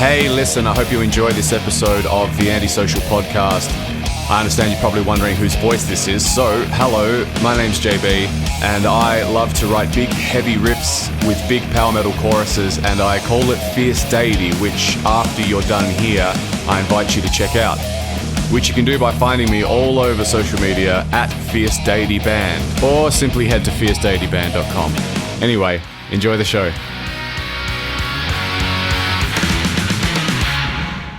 Hey, listen, I hope you enjoy this episode of the Antisocial Podcast. I understand you're probably wondering whose voice this is. So, hello, my name's JB, and I love to write big, heavy riffs with big power metal choruses, and I call it Fierce Deity, which, after you're done here, I invite you to check out. Which you can do by finding me all over social media at Fierce Deity Band, or simply head to fiercedeityband.com. Anyway, enjoy the show.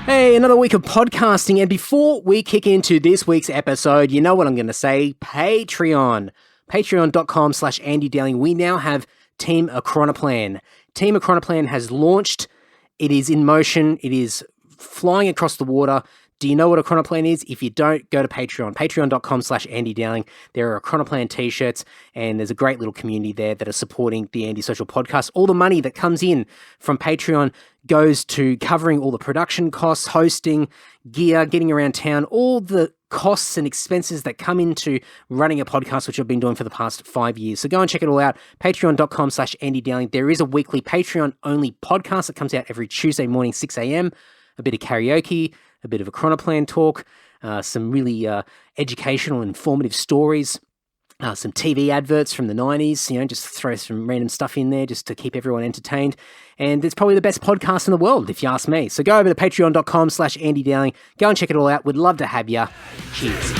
Hey, another week of podcasting, and before we kick into this week's episode, you know what I'm going to say, Patreon. Patreon.com/Andy Dowling. We now have Team Equinoxe. Team Equinoxe has launched. It is in motion. It is flying across the water. Do you know what Equinoxe is? If you don't, go to Patreon. Patreon.com/Andy Dowling. There are Equinoxe t-shirts, and there's a great little community there that are supporting the Antisocial Podcast. All the money that comes in from Patreon goes to covering all the production costs, hosting, gear, getting around town, all the costs and expenses that come into running a podcast, which I've been doing for the past 5 years. So go and check it all out. Patreon.com/Andy Dowling. There is a weekly Patreon-only podcast that comes out every Tuesday morning, 6 a.m. A bit of karaoke, a bit of Equinoxe talk, some really educational and informative stories, some TV adverts from the 90s, just throw some random stuff in there just to keep everyone entertained. And it's probably the best podcast in the world, if you ask me. So go over to patreon.com/Andy Dowling. Go and check it all out. We'd love to have you. Cheers.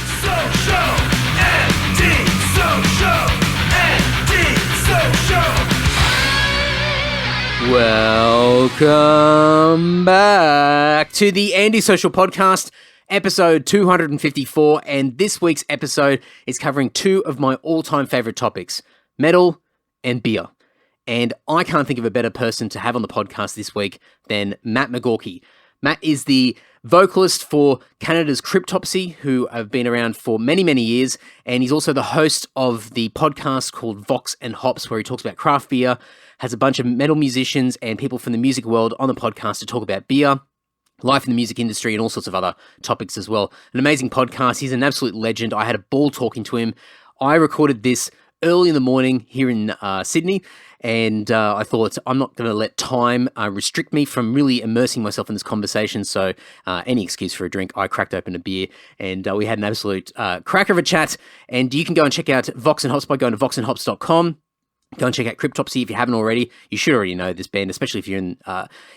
Welcome back to the Antisocial Podcast, episode 254, and this week's episode is covering two of my all-time favorite topics, metal and beer. And I can't think of a better person to have on the podcast this week than Matt McGachy. Matt is the vocalist for Canada's Cryptopsy, who have been around for many, many years, and he's also the host of the podcast called Vox and Hops, where he talks about craft beer, has a bunch of metal musicians and people from the music world on the podcast to talk about beer, life in the music industry, and all sorts of other topics as well. An amazing podcast. He's an absolute legend. I had a ball talking to him. I recorded this early in the morning here in Sydney, and I thought I'm not going to let time restrict me from really immersing myself in this conversation. So any excuse for a drink, I cracked open a beer, and we had an absolute cracker of a chat. And you can go and check out Vox and Hops by going to voxandhops.com. Go and check out Cryptopsy if you haven't already. You should already know this band, especially if you're in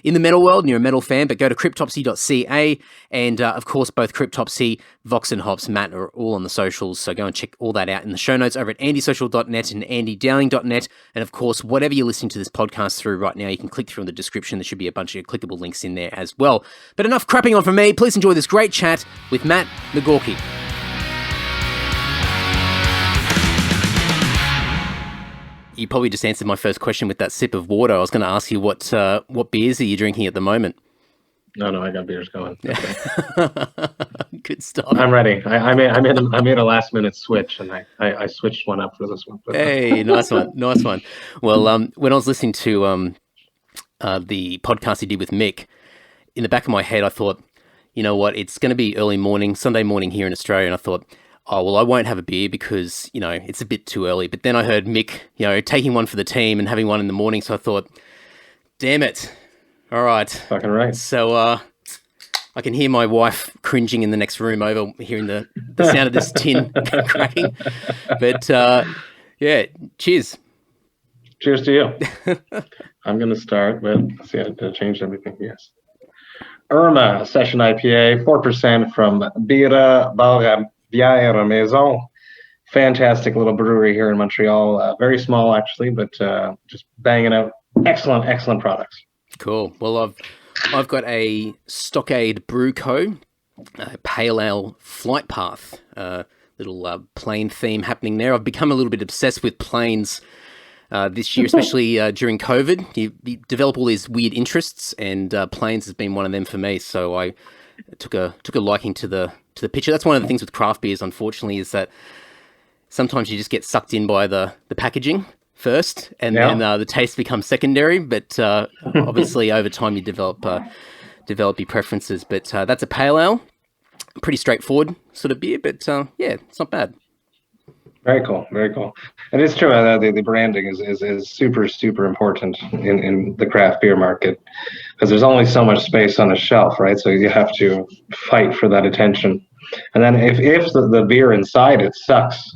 the metal world and you're a metal fan, but go to cryptopsy.ca. And of course, both Cryptopsy, Vox and Hops, Matt are all on the socials. So go and check all that out in the show notes over at andysocial.net and andydowling.net. And of course, whatever you're listening to this podcast through right now, you can click through in the description. There should be a bunch of clickable links in there as well. But enough crapping on from me. Please enjoy this great chat with Matt McGachy. You probably just answered my first question with that sip of water. I was going to ask you what beers are you drinking at the moment? No, I got beers going. Okay. Good stuff. I'm ready. I made a last minute switch, and I switched one up for this one. Hey, nice one. Well, when I was listening to the podcast he did with Mick, in the back of my head, I thought, you know what? It's going to be early morning, Sunday morning here in Australia, and I thought, oh, well, I won't have a beer because, it's a bit too early. But then I heard Mick, taking one for the team and having one in the morning. So I thought, damn it. All right. Fucking right. So I can hear my wife cringing in the next room over hearing the sound of this tin cracking. But yeah, cheers. Cheers to you. I'm going to start with, see, I changed everything. Yes. Irma Session IPA, 4% from Bira Vieira Maison. Fantastic little brewery here in Montreal. Very small, actually, but just banging out excellent products. Cool. Well, I've got a Stockade Brew Co. Pale Ale Flight Path. Little plane theme happening there. I've become a little bit obsessed with planes this year, especially during COVID. You develop all these weird interests, and planes has been one of them for me. So I took a liking to the picture. That's one of the things with craft beers, unfortunately, is that sometimes you just get sucked in by the packaging first, and then the taste becomes secondary. But obviously, over time, you develop your preferences. But that's a pale ale, pretty straightforward sort of beer. But yeah, it's not bad. Very cool. And it's true that the branding is super important in the craft beer market. because there's only so much space on a shelf, right? So you have to fight for that attention. And then if the beer inside it sucks,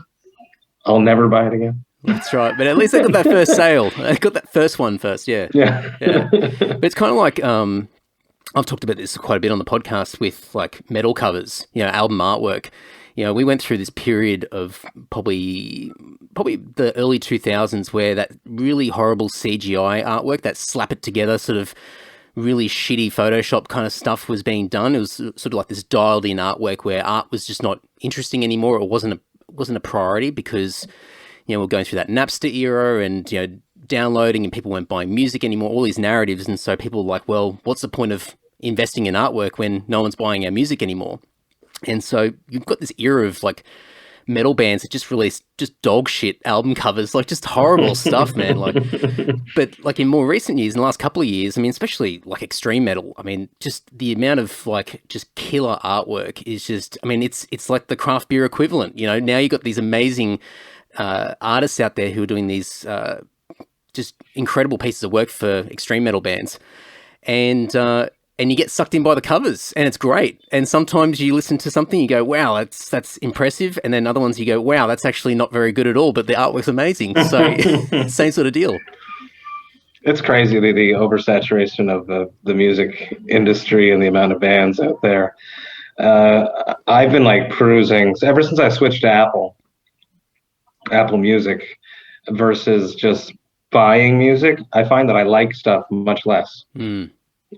I'll never buy it again. That's right. But at least they got that first sale. They got that first one first, yeah. Yeah. But it's kind of like, I've talked about this quite a bit on the podcast with like metal covers, album artwork. We went through this period of probably the early 2000s where that really horrible CGI artwork, that slap it together sort of really shitty Photoshop kind of stuff was being done. It was sort of like this dialed in artwork where art was just not interesting anymore. It wasn't a priority because, we're going through that Napster era and, downloading, and people weren't buying music anymore, all these narratives. And so people were like, well, what's the point of investing in artwork when no one's buying our music anymore? And so you've got this era of like metal bands that just release just dog shit album covers, like just horrible stuff, man. But like in more recent years, in the last couple of years, I mean, especially like extreme metal, I mean, just the amount of like just killer artwork is just, I mean, it's like the craft beer equivalent, Now you've got these amazing artists out there who are doing these just incredible pieces of work for extreme metal bands. And you get sucked in by the covers, and it's great. And sometimes you listen to something, you go, wow, that's impressive. And then other ones you go, wow, that's actually not very good at all, but the artwork's amazing. So same sort of deal. It's crazy, the oversaturation of the music industry and the amount of bands out there. I've been like perusing ever since I switched to Apple Music versus just buying music. I find that I like stuff much less.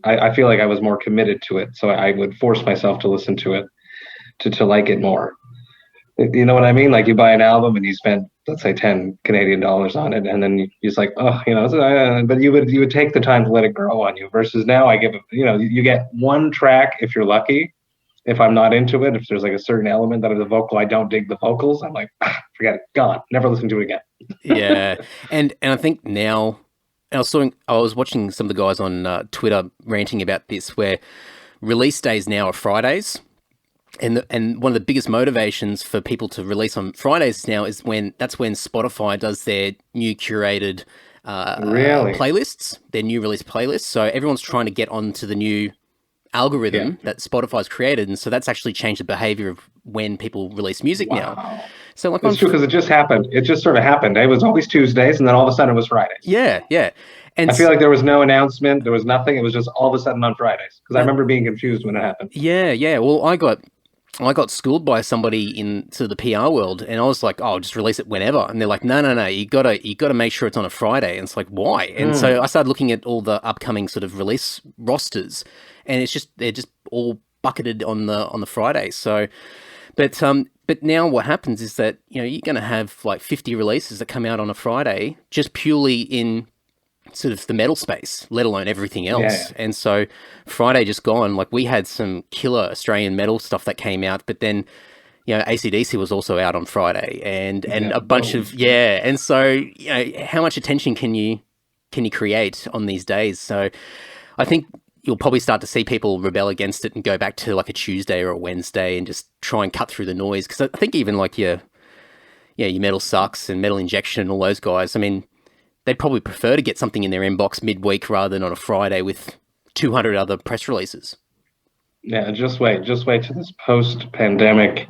I feel like I was more committed to it, so I would force myself to listen to it to like it more. You know what I mean? Like you buy an album and you spend, let's say, 10 Canadian dollars on it, and then you're just like, but you would take the time to let it grow on you. Versus now, I give it, you get one track if you're lucky. If I'm not into it, if there's like a certain element that of the vocal I don't dig the vocals, I'm like, forget it, gone, never listen to it again. Yeah, and I think now. I was watching some of the guys on Twitter ranting about this, where release days now are Fridays, and one of the biggest motivations for people to release on Fridays now is that's when Spotify does their new curated playlists, their new release playlists. So everyone's trying to get onto the new algorithm that Spotify's created, and so that's actually changed the behavior of when people release music now. So like, it's true, because it just happened. It just sort of happened. It was always Tuesdays, and then all of a sudden it was Fridays. Yeah. And I feel like there was no announcement. There was nothing. It was just all of a sudden on Fridays, because I remember being confused when it happened. Yeah. Well, I got schooled by somebody in sort of the PR world, and I was like, "Oh, just release it whenever." And they're like, "No, you gotta make sure it's on a Friday." And it's like, why? And so I started looking at all the upcoming sort of release rosters, and they're just all bucketed on the Friday. So, but now what happens is that you're going to have like 50 releases that come out on a Friday, just purely in sort of the metal space, let alone everything else. Yeah. And so Friday just gone, like we had some killer Australian metal stuff that came out, but then AC/DC was also out on Friday, and a bunch of and so how much attention can you create on these days? So I think you'll probably start to see people rebel against it and go back to like a Tuesday or a Wednesday and just try and cut through the noise. Because I think even like your Metal Sucks and Metal Injection and all those guys, I mean, they'd probably prefer to get something in their inbox midweek rather than on a Friday with 200 other press releases. Yeah, just wait to this post-pandemic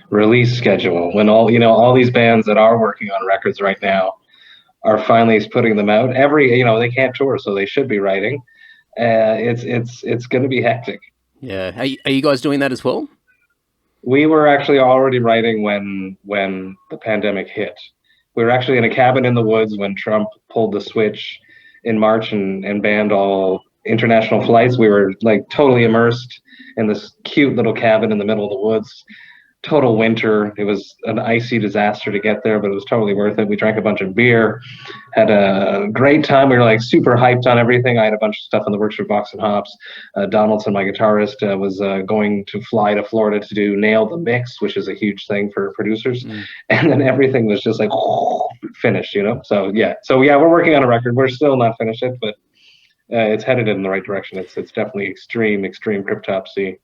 release schedule when all these bands that are working on records right now are finally putting them out. They can't tour, so they should be writing. It's going to be hectic. Yeah. Are you guys doing that as well? We were actually already writing when the pandemic hit. We were actually in a cabin in the woods when Trump pulled the switch in March and banned all international flights. We were like totally immersed in this cute little cabin in the middle of the woods. Total winter. It was an icy disaster to get there, but it was totally worth it. We drank a bunch of beer, had a great time. We were like super hyped on everything. I had a bunch of stuff in the works for Box and Hops. Donaldson, my guitarist, was going to fly to Florida to do Nail the Mix, which is a huge thing for producers. And then everything was just like finished, So we're working on a record. We're still not finished it, but it's headed in the right direction. It's definitely extreme Cryptopsy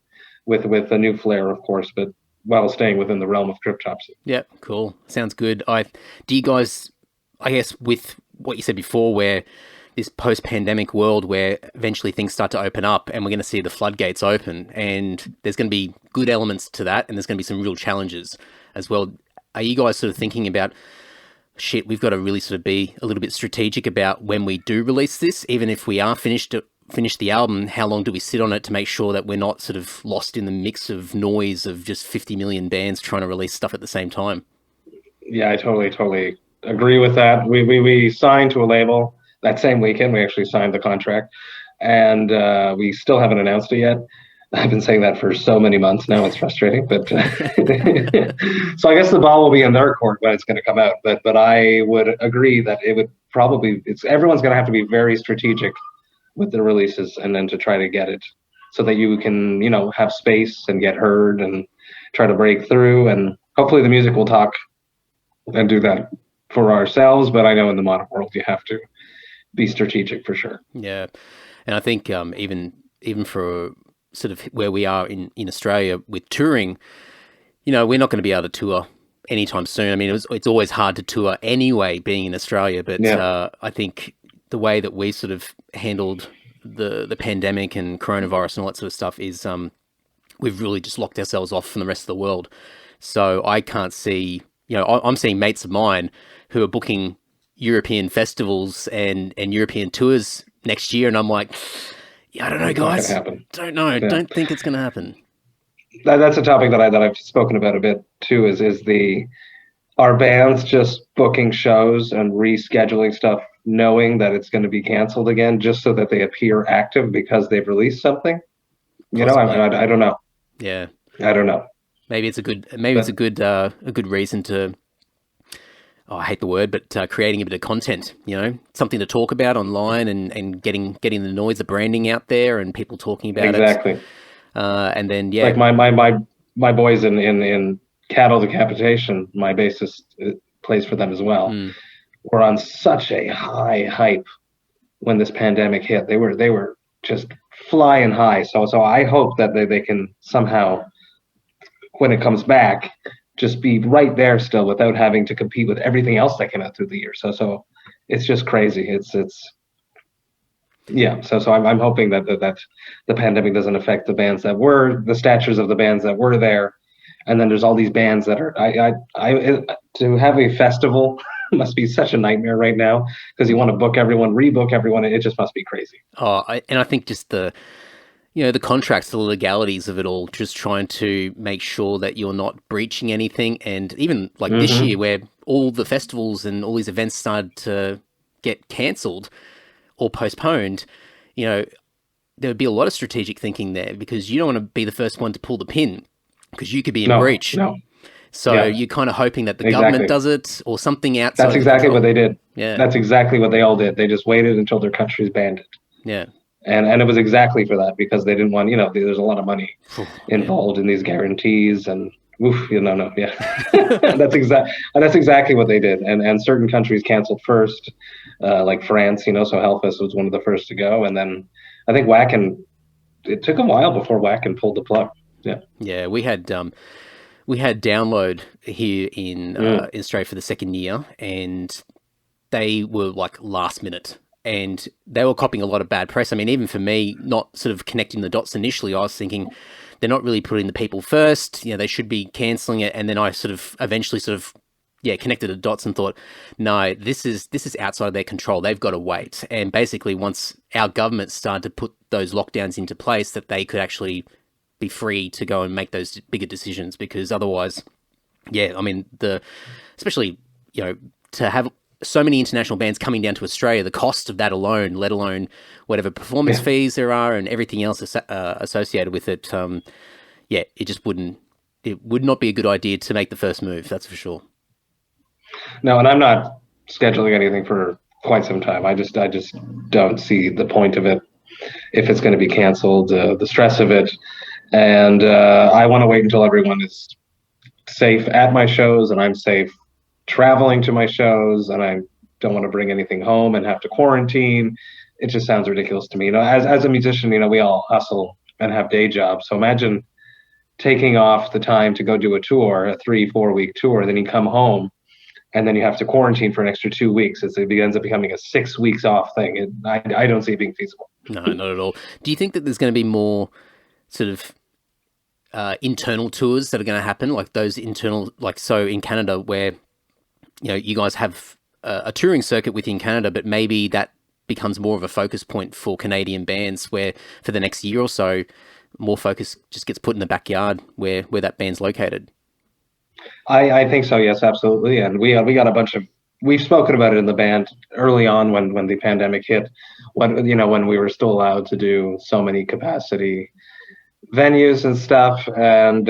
with a new flair, of course, but while staying within the realm of Cryptopsy. Yeah, cool. Sounds good. Do you guys, I guess with what you said before, where this post-pandemic world where eventually things start to open up and we're going to see the floodgates open, and there's going to be good elements to that, and there's going to be some real challenges as well. Are you guys sort of thinking about, shit, we've got to really sort of be a little bit strategic about when we do release this, even if we are finished the album, how long do we sit on it to make sure that we're not sort of lost in the mix of noise of just 50 million bands trying to release stuff at the same time? Yeah, I totally agree with that. We signed to a label that same weekend. We actually signed the contract, and we still haven't announced it yet. I've been saying that for so many months now. It's frustrating, but so I guess the ball will be in their court when it's going to come out. But I would agree that it would probably, everyone's going to have to be very strategic with the releases, and then to try to get it so that you can, have space and get heard and try to break through. And hopefully the music will talk and do that for ourselves. But I know in the modern world, you have to be strategic for sure. Yeah. And I think even for sort of where we are in Australia with touring, we're not going to be able to tour anytime soon. I mean, it's always hard to tour anyway, being in Australia, but I think the way that we sort of handled the pandemic and coronavirus and all that sort of stuff is we've really just locked ourselves off from the rest of the world. So I can't see, I'm seeing mates of mine who are booking European festivals and European tours next year, and I'm like, I don't know, guys. Don't know. Yeah. Don't think it's going to happen. That's a topic that I've spoken about a bit too. Are bands just booking shows and rescheduling stuff, knowing that it's going to be canceled again, just so that they appear active because they've released something? I don't know. Yeah, I don't know. Maybe it's a good reason to. Oh, I hate the word, but creating a bit of content, something to talk about online and getting the noise, the branding out there, and people talking about it. Exactly. And then like my boys in Cattle Decapitation, my bassist plays for them as well. Were on such a high hype when this pandemic hit. They were just flying high. So I hope that they can somehow, when it comes back, just be right there still without having to compete with everything else that came out through the year. So it's just crazy. So I'm hoping that the pandemic doesn't affect the bands that were the statures of the bands that were there. And then there's all these bands that are, to have a festival must be such a nightmare right now, because you want to book everyone, rebook everyone. It just must be crazy. And I think just the contracts, the legalities of it all, just trying to make sure that you're not breaching anything. And even like this year, where all the festivals and all these events started to get cancelled or postponed, there would be a lot of strategic thinking there, because you don't want to be the first one to pull the pin, because you could be in breach. No. So you're kind of hoping that the government does it or something outside. That's exactly what they did. Yeah. That's exactly what they all did. They just waited until their countries banned it. Yeah. And it was exactly for that, because they didn't want, there's a lot of money involved in these guarantees and that's exactly what they did. And certain countries canceled first, like France, so Hellfest was one of the first to go. And then I think it took a while before Wacken pulled the plug. Yeah. Yeah. We had Download here in Australia for the second year, and they were like last minute. And they were copying a lot of bad press. I mean, even for me, not sort of connecting the dots initially, I was thinking they're not really putting the people first. They should be cancelling it. And then I sort of eventually connected the dots and thought, no, this is outside of their control. They've got to wait. And basically, once our government started to put those lockdowns into place, that they could actually be free to go and make those bigger decisions. Because otherwise, I mean, especially to have so many international bands coming down to Australia, the cost of that alone, let alone whatever performance fees there are and everything else associated with it, it would not be a good idea to make the first move, that's for sure. No, and I'm not scheduling anything for quite some time. I just don't see the point of it if it's going to be canceled, the stress of it. And I want to wait until everyone is safe at my shows and I'm safe traveling to my shows, and I don't want to bring anything home and have to quarantine. It just sounds ridiculous to me. As a musician, we all hustle and have day jobs. So imagine taking off the time to go do a tour, a 3-4 week tour, then you come home and then you have to quarantine for an extra 2 weeks. It ends up becoming a 6 weeks off thing. I don't see it being feasible. No, not at all. Do you think that there's going to be more sort of internal tours that are going to happen, like those internal, like so in Canada where, you know, you guys have a touring circuit within Canada, but maybe that becomes more of a focus point for Canadian bands where for the next year or so, more focus just gets put in the backyard where that band's located? I think so, yes, absolutely. And we got we've spoken about it in the band early on when the pandemic hit, when we were still allowed to do so many capacity venues and stuff. And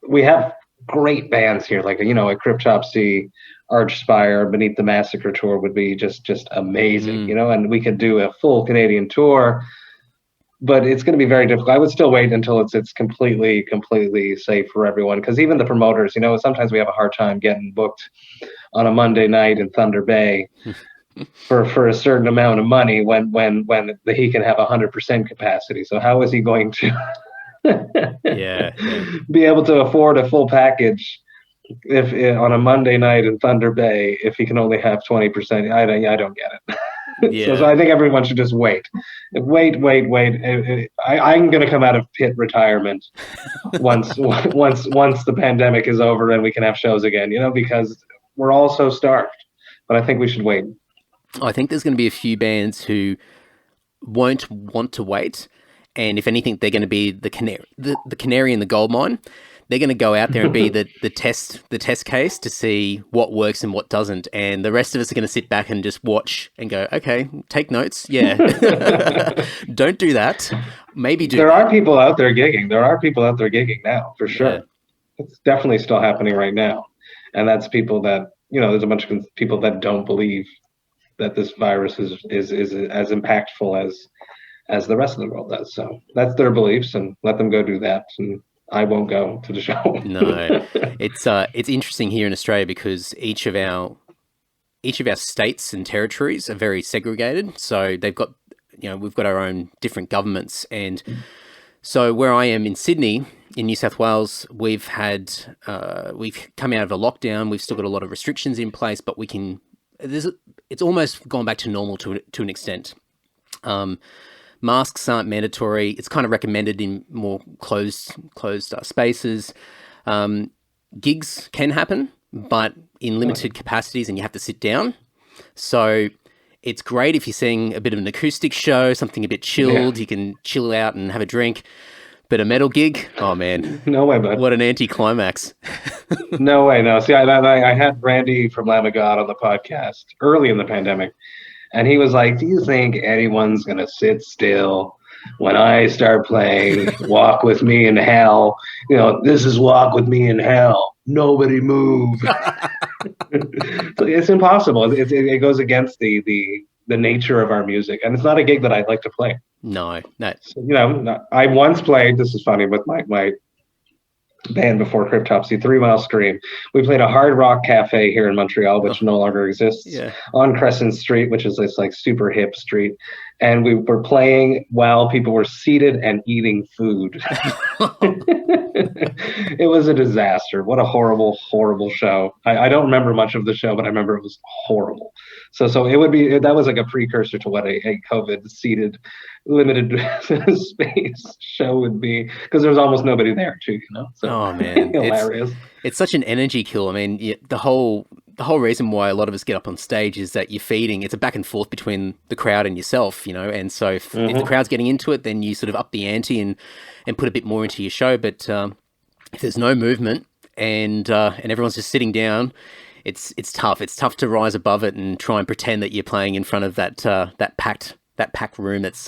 we have great bands here, like, you know, a Cryptopsy, Archspire, Beneath the Massacre tour would be just amazing, you know, and we could do a full Canadian tour, but it's going to be very difficult. I would still wait until it's completely safe for everyone, because even the promoters, you know, sometimes we have a hard time getting booked on a Monday night in Thunder Bay for a certain amount of money when he can have 100% capacity. So how is he going to be able to afford a full package if on a Monday night in Thunder Bay if he can only have 20%? I don't get it. So I think everyone should just wait. I'm going to come out of pit retirement once the pandemic is over and we can have shows again, you know, because we're all so starved. But I think we should wait. I think there's going to be a few bands who won't want to wait, and if anything, they're going to be the canary in the gold mine. They're going to go out there and be the test case to see what works and what doesn't, and the rest of us are going to sit back and just watch and go, okay, take notes. Yeah, don't do that. Maybe do. There are people out there gigging. Now, for sure. Yeah. It's definitely still happening right now, and that's people that, you know, there's a bunch of people that don't believe that this virus is as impactful as the rest of the world does. So that's their beliefs, and let them go do that. And I won't go to the show. No, it's interesting here in Australia because each of our states and territories are very segregated. So they've got, you know, we've got our own different governments, and so where I am in Sydney, in New South Wales, we've come out of a lockdown. We've still got a lot of restrictions in place, but it's almost gone back to normal to an extent. Masks aren't mandatory. It's kind of recommended in more closed spaces. Gigs can happen, but in limited capacities, and you have to sit down. So it's great if you're seeing a bit of an acoustic show, something a bit chilled. Yeah. You can chill out and have a drink. But a metal gig, oh man, no way, bud. What an anticlimax! No way, no. See, I had Randy from Lamb of God on the podcast early in the pandemic. And he was like, do you think anyone's going to sit still when I start playing Walk With Me in Hell? You know, this is Walk With Me in Hell. Nobody move. It's impossible. It goes against the nature of our music. And it's not a gig that I'd like to play. No. So, you know, I once played, this is funny, with my band before Cryptopsy, 3 Mile Stream. We played a hard rock cafe here in Montreal, which no longer exists, on Crescent Street, which is this like super hip street. And we were playing while people were seated and eating food. It was a disaster. What a horrible, horrible show. I don't remember much of the show, but I remember it was horrible. So that was like a precursor to what a COVID seated limited space show would be, because there was almost nobody there too, you know. So, oh man, hilarious. It's such an energy kill. I mean, the whole reason why a lot of us get up on stage is that you're feeding. It's a back and forth between the crowd and yourself, you know. And so if the crowd's getting into it, then you sort of up the ante and put a bit more into your show. But if there's no movement and everyone's just sitting down, it's tough. It's tough to rise above it and try and pretend that you're playing in front of that packed room that's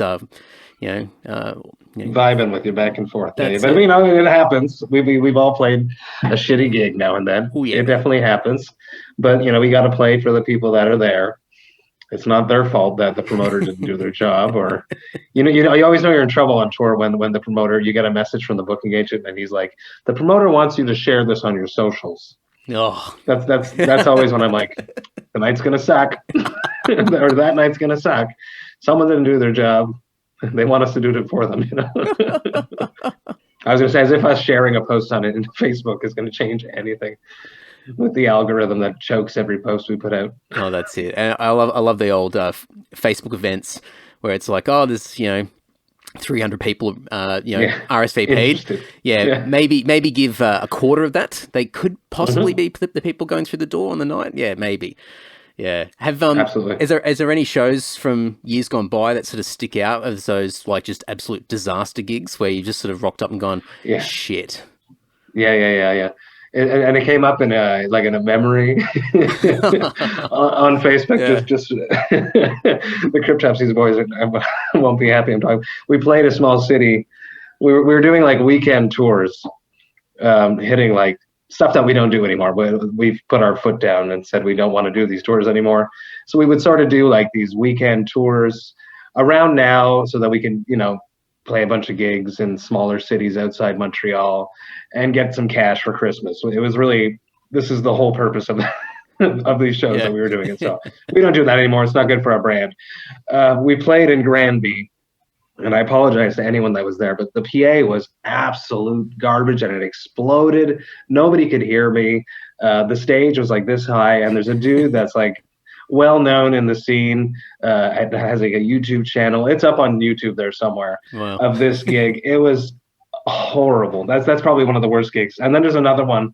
vibing with you back and forth. But you know, it happens. We've all played a shitty gig now and then. Ooh, yeah. It definitely happens. But you know, we got to play for the people that are there. It's not their fault that the promoter didn't do their job, or you always know you're in trouble on tour when the promoter, you get a message from the booking agent and he's like, the promoter wants you to share this on your socials. Oh, that's always when I'm like, the night's gonna suck, or that night's gonna suck. Someone didn't do their job. They want us to do it for them, you know. I was gonna say, as if us sharing a post on it in Facebook is gonna change anything. with the algorithm that chokes every post we put out. Oh, that's it. And I love the old Facebook events where it's like, oh, there's 300 people RSVP'd. Interested. Yeah, maybe give a quarter of that. They could possibly be the people going through the door on the night. Yeah, maybe. Yeah. Absolutely. Is there any shows from years gone by that sort of stick out as those like just absolute disaster gigs where you just sort of rocked up and gone, shit? Yeah. And it came up in a memory on Facebook. Just the Cryptopsy boys won't be happy I'm talking. We played a small city. We were doing like weekend tours, hitting like stuff that we don't do anymore. We've put our foot down and said we don't want to do these tours anymore. So we would sort of do like these weekend tours around now so that we can, play a bunch of gigs in smaller cities outside Montreal and get some cash for Christmas. So it was really, this is the whole purpose of of these shows that we were doing. And so we don't do that anymore. It's not good for our brand. We played in Granby. And I apologize to anyone that was there, but the PA was absolute garbage and it exploded. Nobody could hear me. The stage was like this high, and there's a dude that's like well known in the scene. It has like a YouTube channel. It's up on YouTube there somewhere. Wow. Of this gig. It was horrible. That's probably one of the worst gigs. And then there's another one,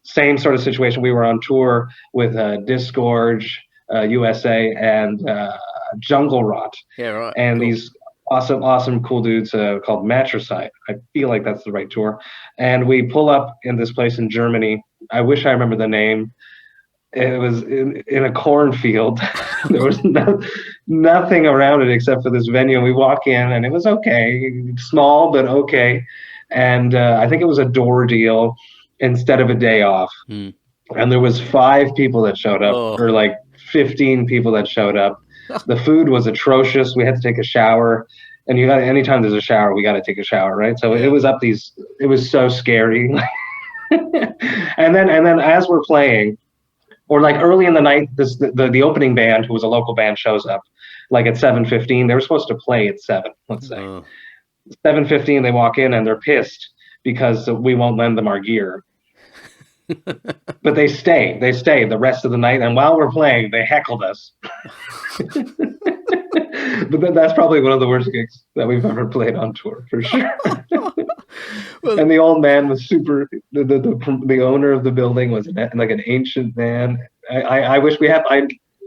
same sort of situation. We were on tour with Disgorge USA and Jungle Rot. Yeah, right. And cool. These awesome, cool dudes called Matricide. I feel like that's the right tour. And we pull up in this place in Germany. I wish I remember the name. It was in a cornfield. There was nothing around it except for this venue. And we walk in, and it was okay, small but okay. And I think it was a door deal instead of a day off. And there was 5 people that showed up, or like 15 people that showed up. The food was atrocious. We had to take a shower, and anytime there's a shower, we got to take a shower, right? So it was it was so scary. and then as we're playing, or like early in the night, the opening band, who was a local band, shows up like at 7:15. They were supposed to play at 7, let's say. 7:15, they walk in and they're pissed because we won't lend them our gear. But they stay the rest of the night, and while we're playing, they heckled us. But that's probably one of the worst gigs that we've ever played on tour, for sure. And the old man was super. The owner of the building was like an ancient man. I wish we had.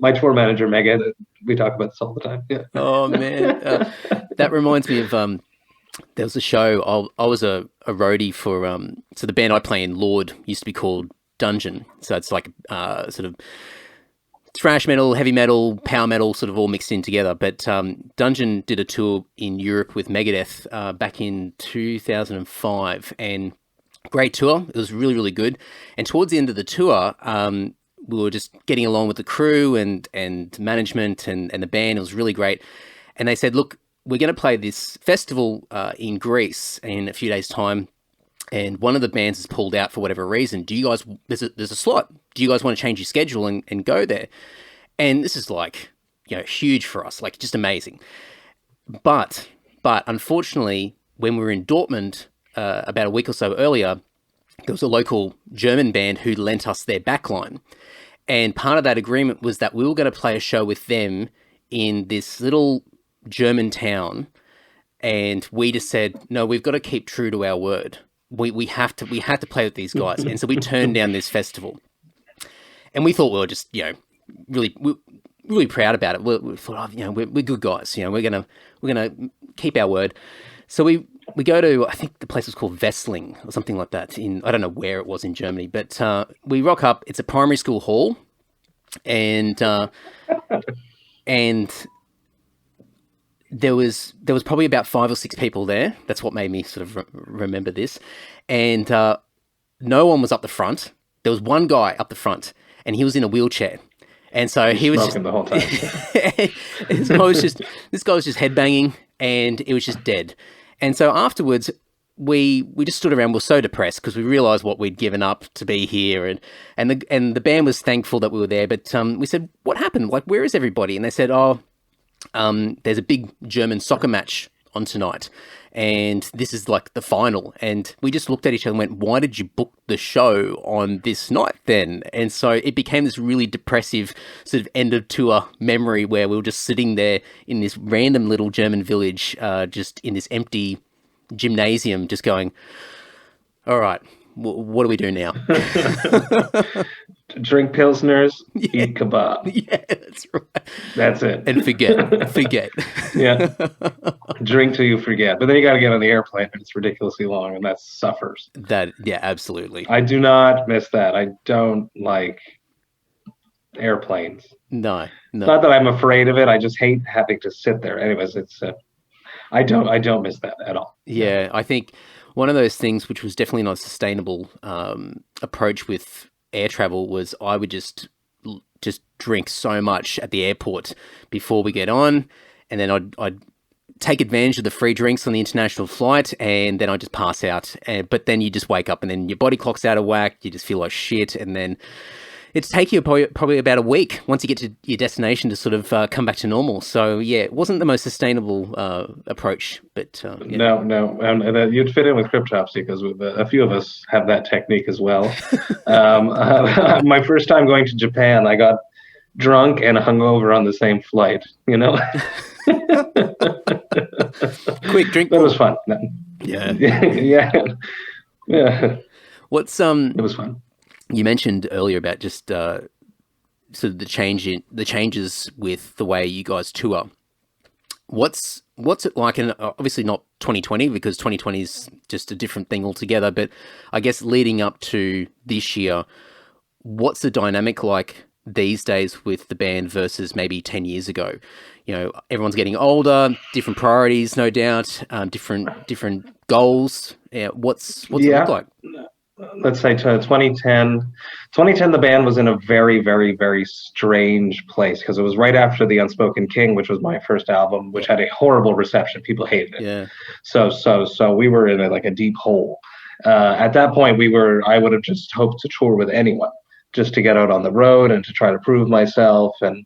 My tour manager Megan. We talk about this all the time. Yeah. Oh man, that reminds me of there was a show. I was a roadie for so the band I play in, Lord, used to be called Dungeon. So it's like sort of thrash metal, heavy metal, power metal, sort of all mixed in together. But Dungeon did a tour in Europe with Megadeth back in 2005, and great tour. It was really, really good. And towards the end of the tour, we were just getting along with the crew and management and the band. It was really great. And they said, look, we're going to play this festival in Greece in a few days' time, and one of the bands has pulled out for whatever reason. Do you guys, there's a slot. Do you guys want to change your schedule and go there? And this is like, huge for us, like just amazing. But unfortunately, when we were in Dortmund about a week or so earlier, there was a local German band who lent us their backline. And part of that agreement was that we were going to play a show with them in this little German town. And we just said, no, we've got to keep true to our word. We had to play with these guys. And so we turned down this festival. And we thought we were just, really proud about it. We thought, we're good guys. We're gonna keep our word. So we go to, I think the place was called Wessling or something like that. I don't know where it was in Germany, but we rock up. It's a primary school hall, and there was probably about 5 or 6 people there. That's what made me sort of remember this. And no one was up the front. There was one guy up the front, and he was in a wheelchair. And so he was just the whole time. this guy was just headbanging, and it was just dead. And so afterwards, we just stood around. We were so depressed because we realised what we'd given up to be here, and the band was thankful that we were there. But we said, "What happened? Like, where is everybody?" And they said, "Oh, there's a big German soccer match on tonight. And this is like the final. And we just looked at each other and went, why did you book the show on this night then? And so it became this really depressive sort of end of tour memory where we were just sitting there in this random little German village, just in this empty gymnasium, just going, all right, what do we do now? Drink Pilsners, eat kebab. Yeah, that's right. That's it. And forget. Yeah. Drink till you forget. But then you got to get on the airplane and it's ridiculously long and that suffers. Yeah, absolutely. I do not miss that. I don't like airplanes. No. Not that I'm afraid of it. I just hate having to sit there. Anyways, I don't miss that at all. Yeah, I think one of those things which was definitely not a sustainable approach with air travel was I would just drink so much at the airport before we get on, and then I'd take advantage of the free drinks on the international flight, and then I'd just pass out. But then you just wake up and then your body clock's out of whack, you just feel like shit, and then it's take you probably about a week once you get to your destination to sort of come back to normal. So yeah, it wasn't the most sustainable approach, but yeah. No, and you'd fit in with Cryptopsy because a few of us have that technique as well. My first time going to Japan, I got drunk and hungover on the same flight. You know, quick drink. That was fun. Yeah. Yeah. What's It was fun. You mentioned earlier about just sort of the changes with the way you guys tour. What's it like? And obviously not 2020 because 2020 is just a different thing altogether. But I guess leading up to this year, what's the dynamic like these days with the band versus maybe 10 years ago? You know, everyone's getting older, different priorities, no doubt, different goals. Yeah, what's it look like? Let's say to 2010, the band was in a very, very, very strange place because it was right after The Unspoken King, which was my first album, which had a horrible reception. People hated it. Yeah. So we were in a deep hole. At that point, I would have just hoped to tour with anyone, just to get out on the road and to try to prove myself. And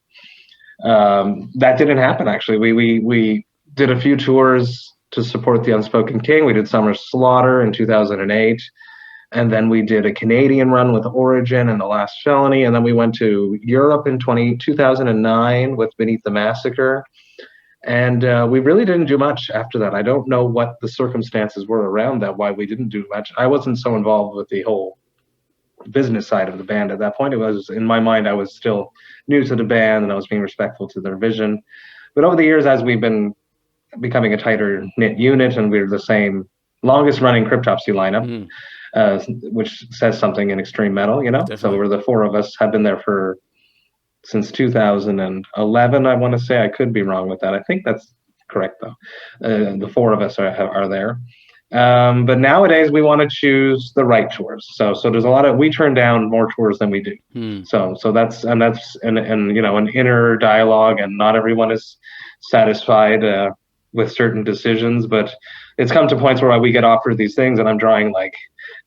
that didn't happen, actually. We did a few tours to support The Unspoken King. We did Summer Slaughter in 2008. And then we did a Canadian run with Origin and The Last Felony. And then we went to Europe in 2009 with Beneath the Massacre. And we really didn't do much after that. I don't know what the circumstances were around that, why we didn't do much. I wasn't so involved with the whole business side of the band at that point. It was, in my mind, I was still new to the band and I was being respectful to their vision. But over the years, as we've been becoming a tighter knit unit and we're the same longest running Cryptopsy lineup, which says something in extreme metal, you know. Definitely. So we're the four of us have been there since 2011. I want to say, I could be wrong with that. I think that's correct though. The four of us are there. But nowadays we want to choose the right tours. So there's we turn down more tours than we do. So that's you know, an inner dialogue, and not everyone is satisfied with certain decisions, but it's come to points where we get offered these things and I'm drawing like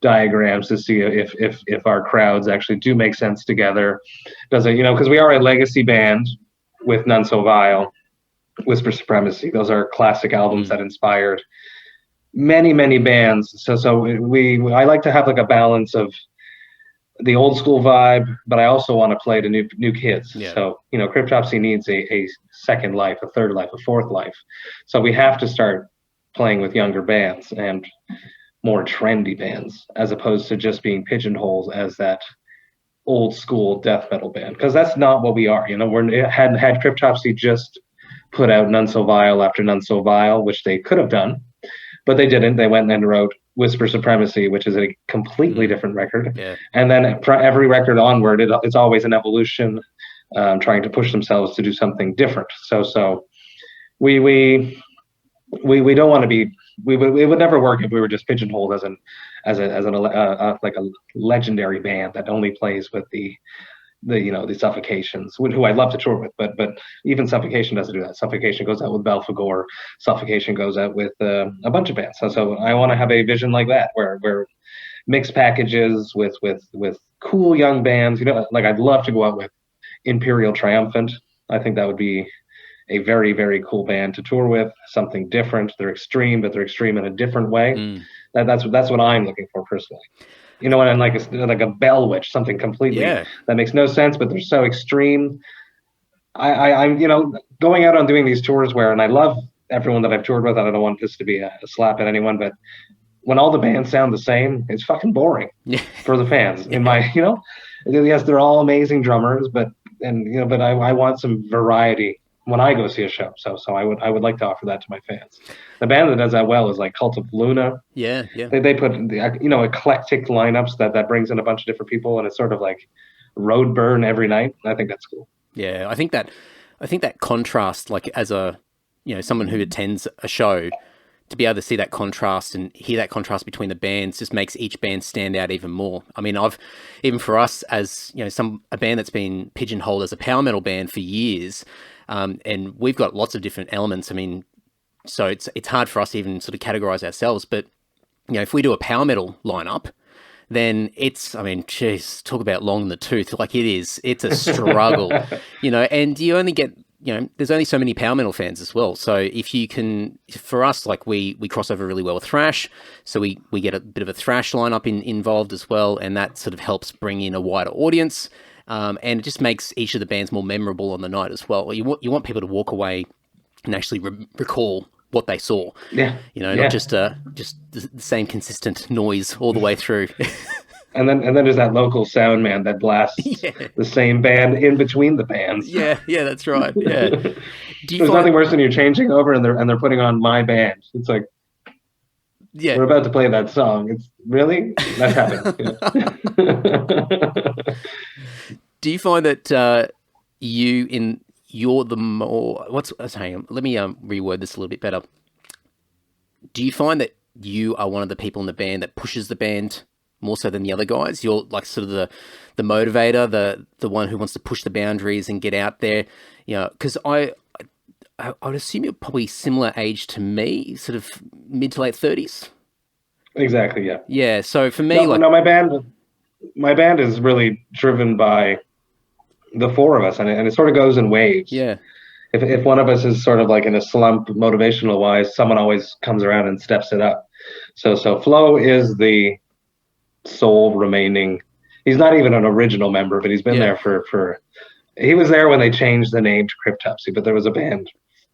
diagrams to see if our crowds actually do make sense together. Does it, you know, because we are a legacy band with None So Vile, Whisper Supremacy. Those are classic albums that inspired many bands. So I like to have like a balance of the old school vibe, but I also want to play to new kids. Yeah. So, you know, Cryptopsy needs a second life, a third life, a fourth life. So we have to start playing with younger bands and more trendy bands, as opposed to just being pigeonholed as that old school death metal band, because that's not what we are. You know, had Cryptopsy just put out None So Vile after None So Vile, which they could have done, but they didn't. They went and wrote Whisper Supremacy, which is a completely different record. Yeah. And then every record onward, it's always an evolution, trying to push themselves to do something different. So we don't want to be. It would never work if we were just pigeonholed as a legendary band that only plays with the Suffocations, who I'd love to tour with, but even Suffocation doesn't do that. Suffocation goes out with Belphegor. Suffocation goes out with a bunch of bands. So I want to have a vision like that, where mixed packages with cool young bands. You know, like I'd love to go out with Imperial Triumphant. I think that would be a very, very cool band to tour with, something different. They're extreme, but they're extreme in a different way. That's what I'm looking for personally. You know, and like a Bell Witch, something completely that makes no sense, but they're so extreme. I'm, you know, going out on doing these tours and I love everyone that I've toured with. I don't want this to be a slap at anyone, but when all the bands sound the same, it's fucking boring for the fans. In my, you know, yes, they're all amazing drummers, but I want some variety when I go see a show. So I would like to offer that to my fans. The band that does that well is like Cult of Luna. Yeah. They put, you know, eclectic lineups that brings in a bunch of different people, and it's sort of like road burn every night. I think that's cool. Yeah, I think that contrast, like as a, you know, someone who attends a show, to be able to see that contrast and hear that contrast between the bands just makes each band stand out even more. I mean, even for us as, you know, a band that's been pigeonholed as a power metal band for years, and we've got lots of different elements. I mean, so it's hard for us to even sort of categorize ourselves. But, you know, if we do a power metal lineup, then it's, I mean, geez, talk about long in the tooth. Like it's a struggle, you know, and you only get, you know, there's only so many power metal fans as well. So if you can, for us, like we cross over really well with thrash. So we get a bit of a thrash lineup involved as well. And that sort of helps bring in a wider audience. And it just makes each of the bands more memorable on the night as well. You want people to walk away and actually recall what they saw. Yeah. You know, not just the same consistent noise all the way through. And then there's that local sound man that blasts the same band in between the bands. Yeah, that's right. Yeah. There's nothing worse than you're changing over and they're putting on my band. It's like, we're about to play that song. It's really? That's happened. Do you find that you're the more, hang on, let me reword this a little bit better. Do you find that you are one of the people in the band that pushes the band more so than the other guys? You're like sort of the motivator, the one who wants to push the boundaries and get out there, you know, because I would assume you're probably similar age to me, sort of mid to late 30s. Exactly, yeah. Yeah, so for me, my band is really driven by the four of us, and it sort of goes in waves. Yeah. If one of us is sort of like in a slump motivational wise, someone always comes around and steps it up. So Flo is the sole remaining. He's not even an original member, but he's been there for. He was there when they changed the name to Cryptopsy, but there was a band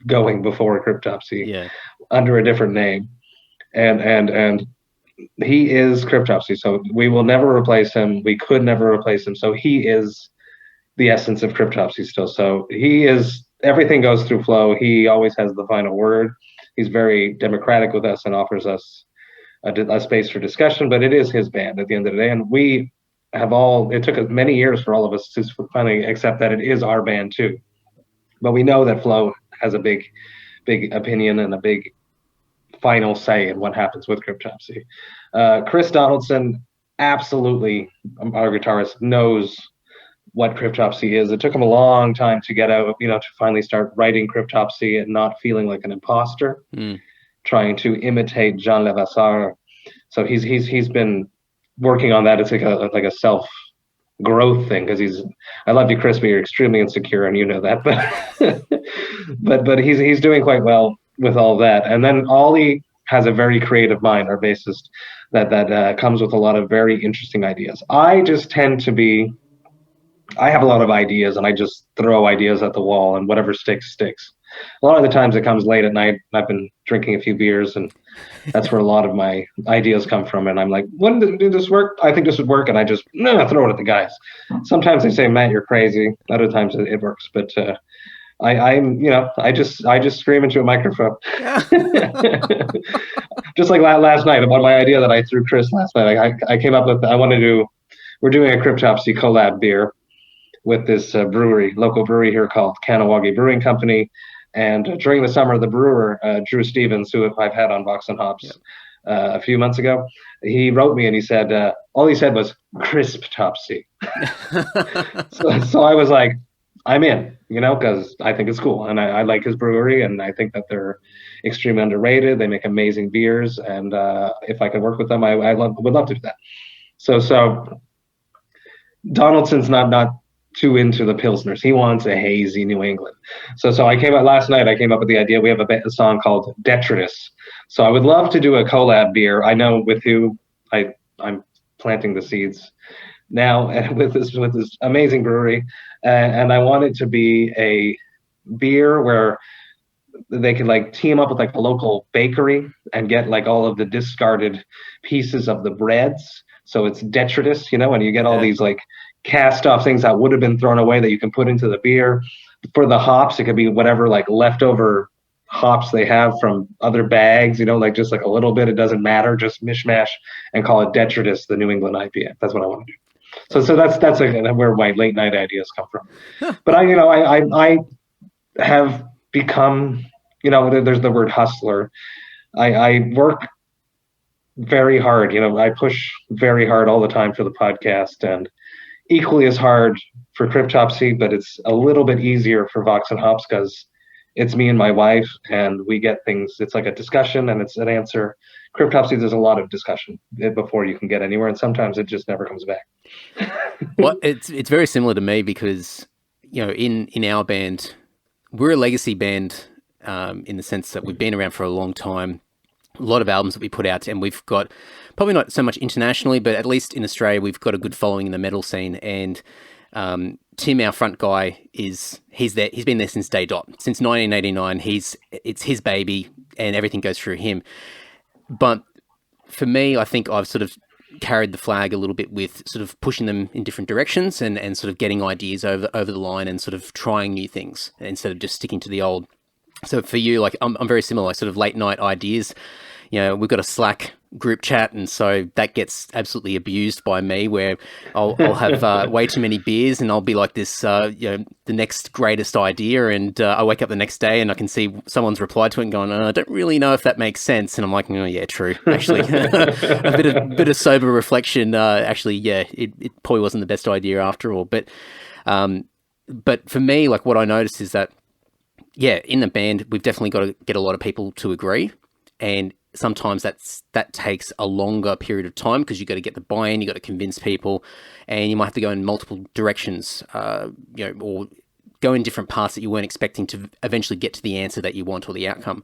going before Cryptopsy under a different name, and he is Cryptopsy. So we will never replace him. We could never replace him. So he is the essence of Cryptopsy still. So he is, everything goes through Flo. He always has the final word. He's very democratic with us and offers us a space for discussion, but it is his band at the end of the day. And we have it took many years for all of us to finally accept that it is our band too. But we know that Flo has a big opinion and a big final say in what happens with Cryptopsy. Chris Donaldson, absolutely, our guitarist, knows what Cryptopsy is. It took him a long time to get out, you know, to finally start writing Cryptopsy and not feeling like an imposter, trying to imitate Jean Levasseur. So he's been working on that. It's like a self growth thing, because I love you, Chris, but you're extremely insecure, and you know that. But he's doing quite well with all that. And then Ollie has a very creative mind, our bassist, that comes with a lot of very interesting ideas. I just tend to be. I have a lot of ideas, and I just throw ideas at the wall, and whatever sticks. A lot of the times it comes late at night. I've been drinking a few beers, and that's where a lot of my ideas come from. And I'm like, wouldn't this work? I think this would work. And I just throw it at the guys. Sometimes they say, Matt, you're crazy. Other times it works. But I just scream into a microphone. Just like last night about my idea that I threw Chris last night. I came up with, we're doing a Cryptopsy collab beer with this local brewery here called Kanawagi Brewing Company. And during the summer, the brewer, Drew Stevens, who I've had on Vox and Hops a few months ago, he wrote me and he said, all he said was Cryptopsy. so I was like, I'm in, because I think it's cool. And I like his brewery, and I think that they're extremely underrated. They make amazing beers. And if I could work with them, I would love to do that. So Donaldson's not too into the Pilsners. He wants a hazy New England. So last night I came up with the idea. We have a song called Detritus. So I would love to do a collab beer. I know with who I'm planting the seeds now, and with this amazing brewery, and I want it to be a beer where they could like team up with like a local bakery and get like all of the discarded pieces of the breads. So it's detritus, and you get all these like cast off things that would have been thrown away that you can put into the beer. For the hops, it could be whatever like leftover hops they have from other bags, like just like a little bit. It doesn't matter, just mishmash and call it detritus, the New England IPA. That's what I want to do. So that's where my late night ideas come from. But I have become, there's the word hustler. I work very hard. I push very hard all the time for the podcast, and equally as hard for Cryptopsy, but it's a little bit easier for Vox and Hops because it's me and my wife, and we get things. It's like a discussion and it's an answer. Cryptopsy, there's a lot of discussion before you can get anywhere, and sometimes it just never comes back. Well, it's very similar to me because, in our band, we're a legacy band in the sense that we've been around for a long time. A lot of albums that we put out, and we've got probably not so much internationally, but at least in Australia, we've got a good following in the metal scene. And Tim, our front guy, he's there. He's been there since day dot, since 1989. It's his baby, and everything goes through him. But for me, I think I've sort of carried the flag a little bit with sort of pushing them in different directions and sort of getting ideas over the line and sort of trying new things instead of just sticking to the old. So for you, like I'm very similar, like sort of late night ideas. We've got a Slack group chat, and so that gets absolutely abused by me, where I'll have way too many beers, and I'll be like this, the next greatest idea, and I wake up the next day and I can see someone's replied to it and going, I don't really know if that makes sense, and I'm like, oh yeah, true, actually. a bit of sober reflection, actually, yeah, it probably wasn't the best idea after all, but for me, like what I noticed is that, yeah, in the band, we've definitely got to get a lot of people to agree, and sometimes that takes a longer period of time because you've got to get the buy-in, you've got to convince people, and you might have to go in multiple directions, or go in different paths that you weren't expecting to eventually get to the answer that you want or the outcome.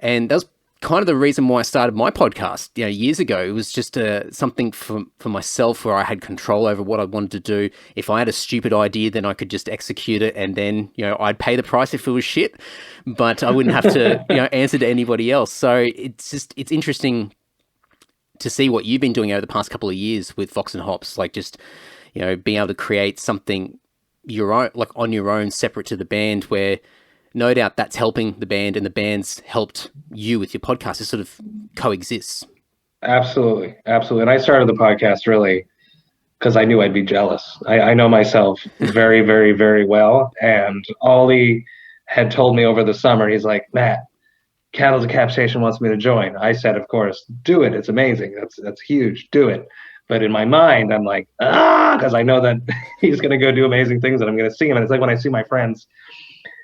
And that was kind of the reason why I started my podcast, years ago. It was just something for myself where I had control over what I wanted to do. If I had a stupid idea, then I could just execute it, and then, I'd pay the price if it was shit, but I wouldn't have to, answer to anybody else. So it's interesting to see what you've been doing over the past couple of years with Vox and Hops, like just, being able to create something your own, like on your own, separate to the band, where no doubt that's helping the band and the band's helped you with your podcast. It sort of coexists. Absolutely. And I started the podcast really because I knew I'd be jealous. I know myself very, very, very well. And Ollie had told me over the summer, he's like, Matt, Cattle Decapitation wants me to join. I said, of course, do it. It's amazing. That's huge. Do it. But in my mind, I'm like, because I know that he's going to go do amazing things and I'm going to see him. And it's like when I see my friends,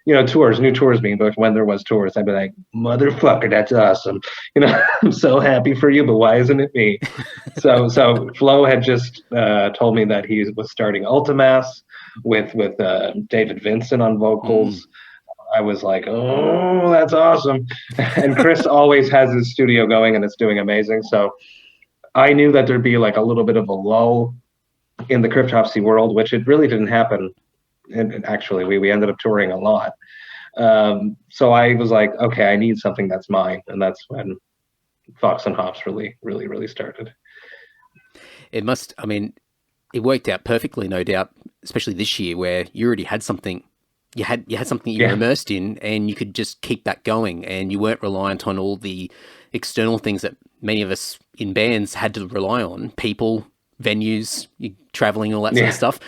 new tours being booked, when there was tours, I'd be like, motherfucker, that's awesome. I'm so happy for you, but why isn't it me? So Flo had just told me that he was starting Ultimass with David Vincent on vocals. I was like, oh, that's awesome. And Chris always has his studio going and it's doing amazing. So I knew that there'd be like a little bit of a lull in the Cryptopsy world, which it really didn't happen. And actually, we ended up touring a lot. So I was like, okay, I need something that's mine. And that's when Vox and Hops really, really, really started. It worked out perfectly, no doubt, especially this year where you already had something. You had something you were immersed in, and you could just keep that going, and you weren't reliant on all the external things that many of us in bands had to rely on: people, venues, traveling, all that sort of stuff.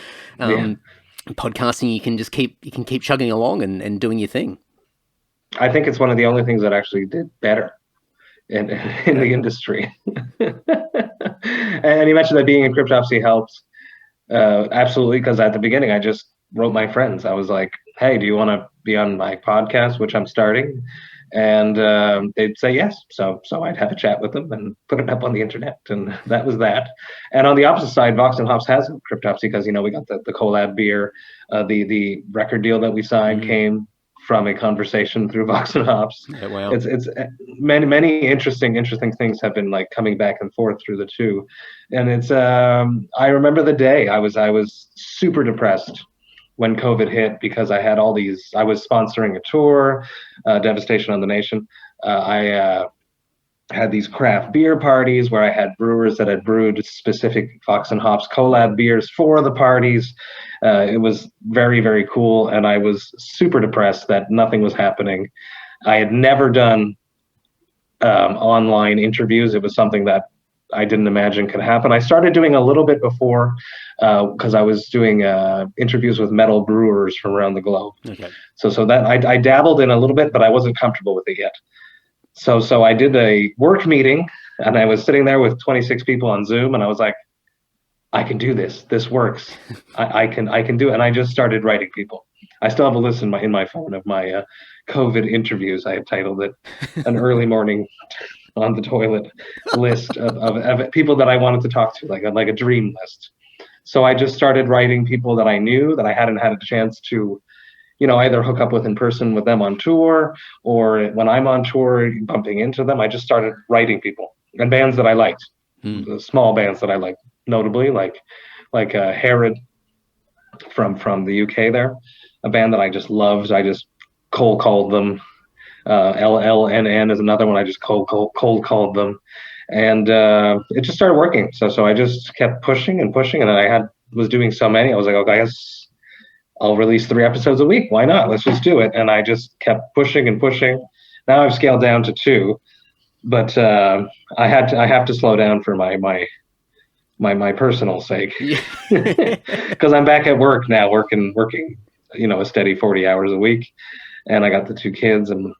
Podcasting, you can keep chugging along and doing your thing. I think it's one of the only things that actually did better in the industry. And you mentioned that being in Cryptopsy helped. Absolutely, because at the beginning I just wrote my friends. I was like, hey, do you want to be on my podcast, which I'm starting? and they'd say yes. So I'd have a chat with them and put it up on the internet, and that was that. And on the opposite side, Vox and Hops has Cryptopsy because, we got the collab beer. The record deal that we signed came from a conversation through Vox and Hops. Yeah, wow. It's many interesting things have been like coming back and forth through the two. And it's I remember the day I was super depressed when COVID hit, because I had I was sponsoring a tour, Devastation on the Nation. I had these craft beer parties where I had brewers that had brewed specific Vox and Hops collab beers for the parties. It was very, very cool. And I was super depressed that nothing was happening. I had never done online interviews. It was something that I didn't imagine could happen. I started doing a little bit before, because I was doing interviews with metal brewers from around the globe. Okay. So that I dabbled in a little bit, but I wasn't comfortable with it yet. So I did a work meeting, and I was sitting there with 26 people on Zoom, and I was like, I can do this. This works. I can do it. And I just started writing people. I still have a list in my phone of my COVID interviews. I have titled it "An Early Morning on the Toilet" list of people that I wanted to talk to, like a dream list. So I just started writing people that I knew that I hadn't had a chance to, either hook up with in person with them on tour, or when I'm on tour, bumping into them. I just started writing people and bands that I liked, the small bands that I liked, notably like Herod from the UK there, a band that I just loved. I just cold called them. LLNN is another one. I just cold called them, and it just started working. So I just kept pushing, and I was doing so many. I was like, okay, I guess I'll release 3 episodes a week. Why not? Let's just do it. And I just kept pushing. Now I've scaled down to 2, but I have to slow down for my personal sake, because I'm back at work now, working, a steady 40 hours a week, and I got the 2 kids, and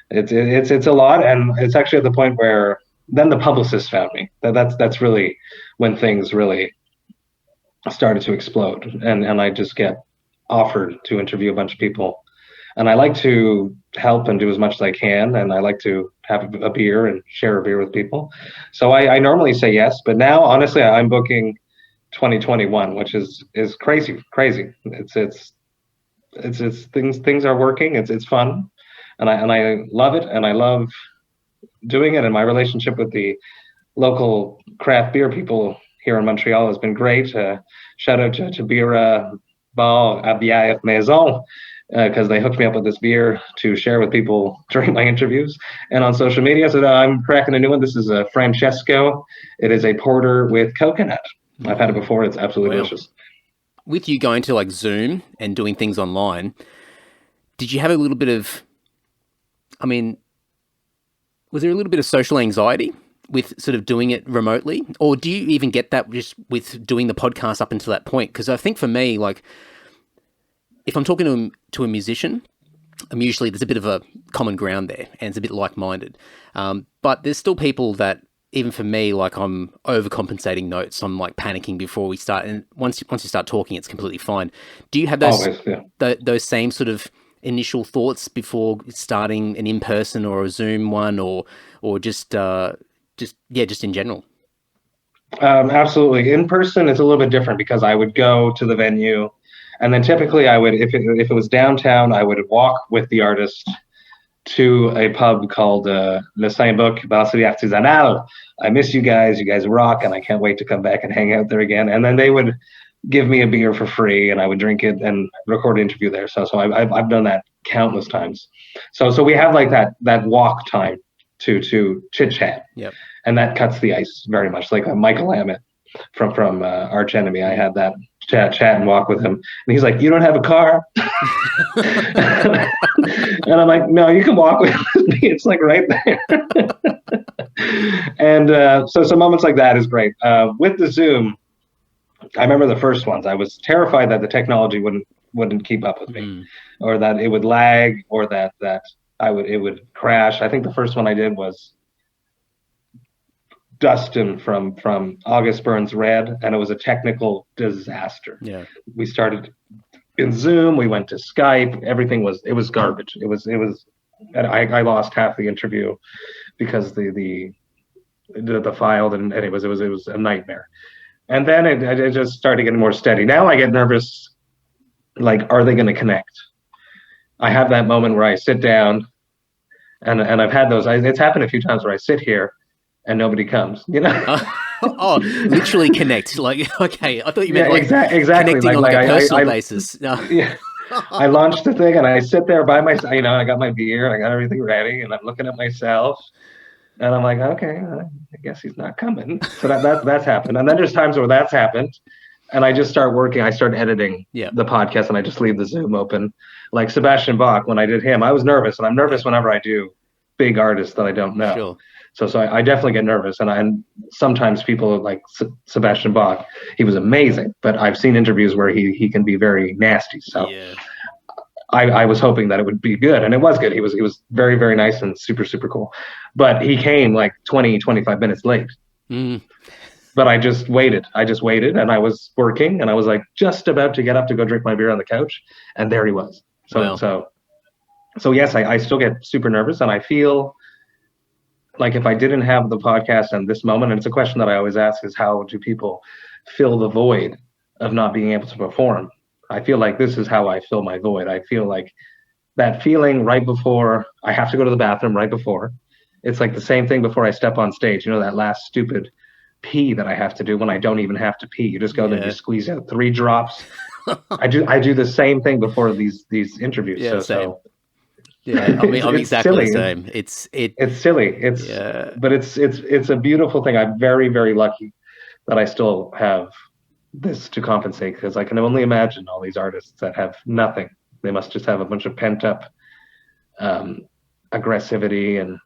it's a lot. And it's actually at the point where then the publicist found me. That's really when things really started to explode, and I just get offered to interview a bunch of people, and I like to help and do as much as I can, and I like to have a beer and share a beer with people. So I normally say yes, but now honestly I'm booking 2021, which is crazy. It's things are working. It's fun, and I love it, and I love doing it. And my relationship with the local craft beer people here in Montreal has been great. Shout out to Bira Bar à Bière Maison, because they hooked me up with this beer to share with people during my interviews and on social media. So I'm cracking a new one. This is a Francesco. It is a porter with coconut. I've had it before. It's absolutely delicious. With you going to like Zoom and doing things online, did you have a little bit of, was there a little bit of social anxiety with sort of doing it remotely? Or do you even get that just with doing the podcast up until that point? Because I think for me, like, if I'm talking to a musician, usually there's a bit of a common ground there, and it's a bit like-minded. But there's still people that, even for me, like, I'm overcompensating notes. I'm like panicking before we start, and once you start talking, it's completely fine. Do you have those same sort of initial thoughts before starting an in-person or a Zoom one, or just in general? Absolutely. In person, it's a little bit different, because I would go to the venue. And then typically I would, if it was downtown, I would walk with the artist to a pub called Le Saint-Boc Brasserie Artisanale. I miss you guys. You guys rock, and I can't wait to come back and hang out there again. And then they would give me a beer for free, and I would drink it and record an interview there. So I've done that countless times. So we have like that walk time to chit chat. Yep. And that cuts the ice very much. Like Michael Hammett from Arch Enemy, I had that chat and walk with him, and he's like, "You don't have a car?" And I'm like, "No, you can walk with me. It's like right there." And so moments like that is great. With the Zoom, I remember the first ones. I was terrified that the technology wouldn't keep up with me, or that it would lag, or that it would crash. I think the first one I did was Dustin from August Burns Red, and it was a technical disaster. Yeah. We started in Zoom, we went to Skype, everything was garbage. It was and I lost half the interview because the file and it was a nightmare. And then it just started getting more steady. Now I get nervous, like, are they going to connect? I have that moment where I sit down, and I've had those. It's happened a few times where I sit here and nobody comes. Literally connect. Like, okay, I thought you meant exactly connecting on a personal basis. No. Yeah. I launched the thing and I sit there by myself. I got my beer, I got everything ready, and I'm looking at myself, and I'm like, okay, I guess he's not coming. So that's happened. And then there's times where that's happened, and I just start working. I start editing the podcast, and I just leave the Zoom open. Like Sebastian Bach, when I did him, I was nervous, and I'm nervous whenever I do big artists that I don't know. Sure. So I definitely get nervous, and sometimes people like Sebastian Bach, he was amazing, but I've seen interviews where he can be very nasty. So I was hoping that it would be good, and it was good. He was very, very nice and super, super cool. But he came like 20, 25 minutes late. But I just waited, and I was working, and I was like just about to get up to go drink my beer on the couch, and there he was. So yes, I still get super nervous, and I feel like if I didn't have the podcast and this moment, and it's a question that I always ask, is how do people fill the void of not being able to perform? I feel like this is how I fill my void. I feel like that feeling right before I have to go to the bathroom, right before. It's like the same thing before I step on stage. That last stupid pee that I have to do when I don't even have to pee. You just go there, you squeeze out 3 drops. I do the same thing before these interviews. Yeah, I'm exactly the same. It's silly. But it's a beautiful thing. I'm very, very lucky that I still have this to compensate, because I can only imagine all these artists that have nothing. They must just have a bunch of pent up aggressivity and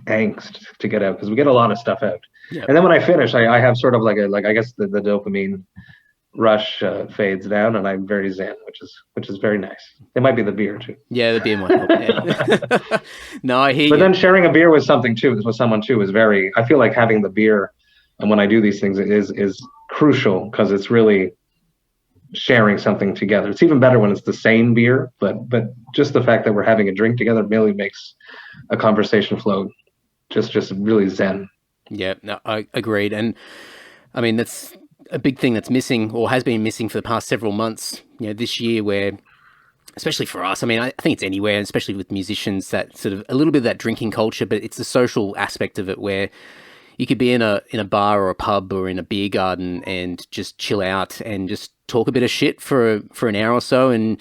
angst to get out, because we get a lot of stuff out. And then when I finish, I have sort of like I guess the dopamine rush fades down, and I'm very zen, which is very nice. It might be the beer too. Yeah, the beer might help. Yeah. No, I hear you. But then sharing a beer with someone too is very. I feel like having the beer, and when I do these things, is crucial, because it's really sharing something together. It's even better when it's the same beer, but just the fact that we're having a drink together really makes a conversation flow just really zen. Yeah, no, I agreed. And I mean, that's a big thing that's missing, or has been missing for the past several months, this year, where, especially for us, I mean, I think it's anywhere, especially with musicians, that sort of a little bit of that drinking culture, but it's the social aspect of it, where you could be in a bar or a pub or in a beer garden and just chill out and just talk a bit of shit for an hour or so and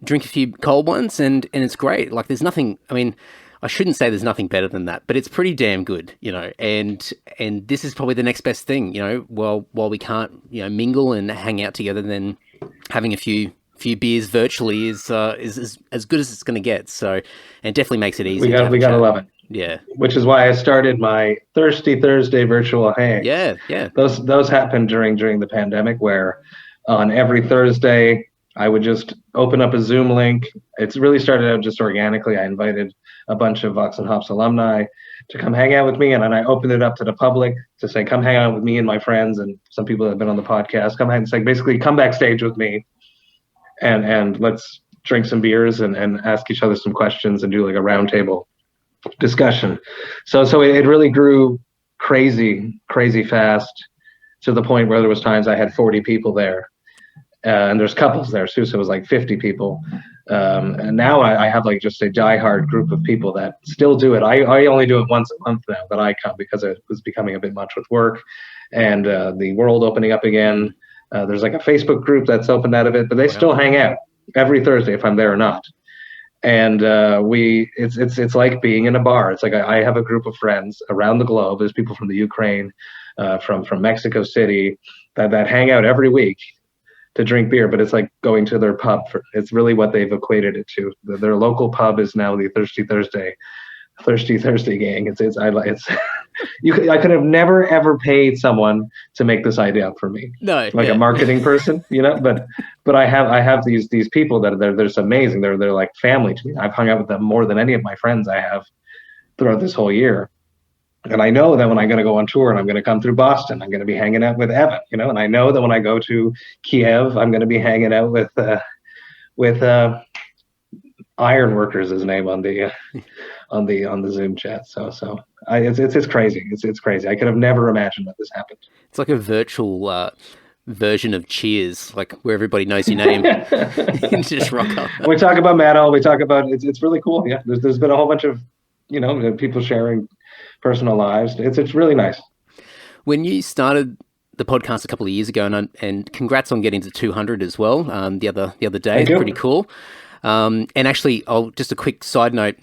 drink a few cold ones, and it's great. Like, there's nothing, I mean, I shouldn't say there's nothing better than that, but it's pretty damn good, and this is probably the next best thing, while we can't, mingle and hang out together, then having a few beers virtually is as good as it's going to get. So, and it definitely makes it easy. We gotta love it. Yeah. Which is why I started my Thirsty Thursday virtual hangs. Yeah. Those happened during the pandemic, where on every Thursday I would just open up a Zoom link. It's really started out just organically. I invited a bunch of Vox and Hops alumni to come hang out with me, and then I opened it up to the public to say, come hang out with me and my friends, and some people that have been on the podcast, come hang, it's like basically come backstage with me, and let's drink some beers and ask each other some questions and do like a roundtable discussion. So it really grew crazy fast, to the point where there was times I had 40 people there, and there's couples there too, so it was like 50 people. And now I have like just a diehard group of people that still do it. I only do it once a month now that I come, because it was becoming a bit much with work and the world opening up again. There's like a Facebook group that's opened out of it, but they still hang out every Thursday if I'm there or not. And it's like being in a bar. It's like I have a group of friends around the globe. There's people from the Ukraine, from Mexico City that hang out every week to drink beer, but it's like going to their pub. It's really what they've equated it to. Their local pub is now the Thirsty Thursday gang. I could have never ever paid someone to make this idea up for me. No, like a marketing person, But I have these people that they're just amazing. They're like family to me. I've hung out with them more than any of my friends I have throughout this whole year. And I know that when I'm going to go on tour and I'm going to come through Boston, I'm going to be hanging out with Evan, and I know that when I go to Kiev, I'm going to be hanging out with Ironworker is his name on the Zoom chat. So it's crazy. It's crazy. I could have never imagined that this happened. It's like a virtual version of Cheers, like where everybody knows your name. You just rock up. We talk about metal. We talk about it's really cool. Yeah, there's been a whole bunch of people sharing personal lives. It's really nice. When you started the podcast a couple of years ago, and congrats on getting to 200 as well. The other day, it's pretty cool. And actually, just a quick side note.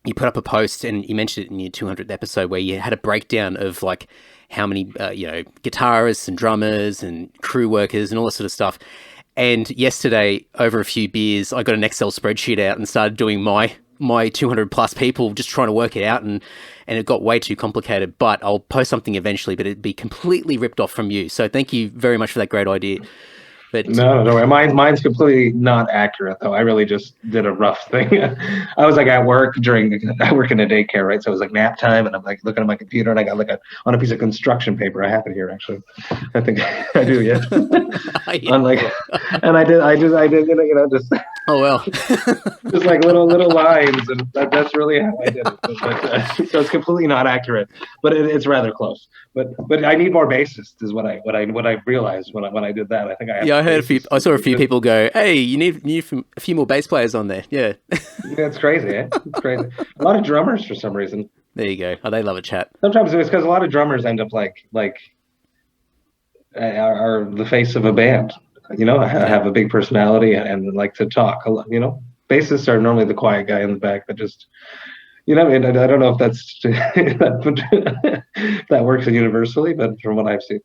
You put up a post and you mentioned it in your 200th episode where you had a breakdown of like how many guitarists and drummers and crew workers and all that sort of stuff. And yesterday, over a few beers, I got an Excel spreadsheet out and started doing my 200 plus people, just trying to work it out, and it got way too complicated. But I'll post something eventually, but it'd be completely ripped off from you. So thank you very much for that great idea. But no, mine's completely not accurate though. I really just did a rough thing. I was like at work I work in a daycare, right? So it was like nap time, and I'm like looking at my computer, and I got like on a piece of construction paper. I have it here actually. I think I do, yeah. On like, and I did, just. Oh well. Just like little lines, and that's really how I did it. But, so it's completely not accurate, but it's rather close. But I need more bassists, is what I realized when I did that. I think I have. Yeah, I saw a few people go, "Hey, you need a few more bass players on there." Yeah. Yeah, it's crazy. Eh? It's crazy. A lot of drummers for some reason. There you go. Oh, they love a chat. Sometimes it's because a lot of drummers end up like are the face of a band. Have a big personality and like to talk a lot. Bassists are normally the quiet guy in the back that just, and I don't know if that's that works universally, but from what I've seen,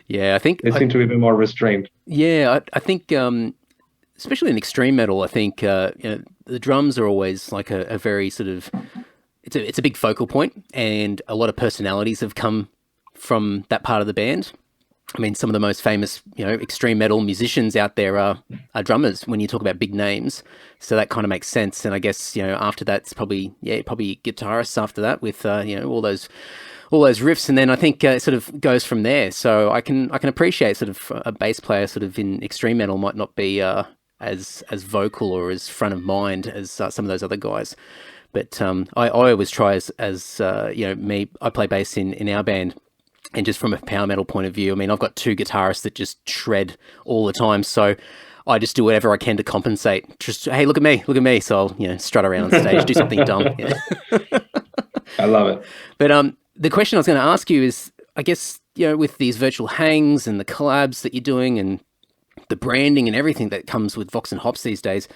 yeah, I think they seem to be a bit more restrained. Yeah, I think, especially in extreme metal, I think the drums are always like a very sort of it's a big focal point, and a lot of personalities have come from that part of the band. I mean, some of the most famous, extreme metal musicians out there are drummers when you talk about big names. So that kind of makes sense. And I guess, after that, it's probably guitarists after that with, all those riffs. And then I think it sort of goes from there. So I can appreciate sort of a bass player sort of in extreme metal might not be as vocal or as front of mind as some of those other guys. But I always try as me, I play bass in our band. And just from a power metal point of view, I mean, I've got two guitarists that just shred all the time. So I just do whatever I can to compensate. Just, hey, look at me. So I'll, strut around on stage, do something dumb. Yeah. I love it. But the question I was going to ask you is, I guess, with these virtual hangs and the collabs that you're doing and the branding and everything that comes with Vox and Hops these days,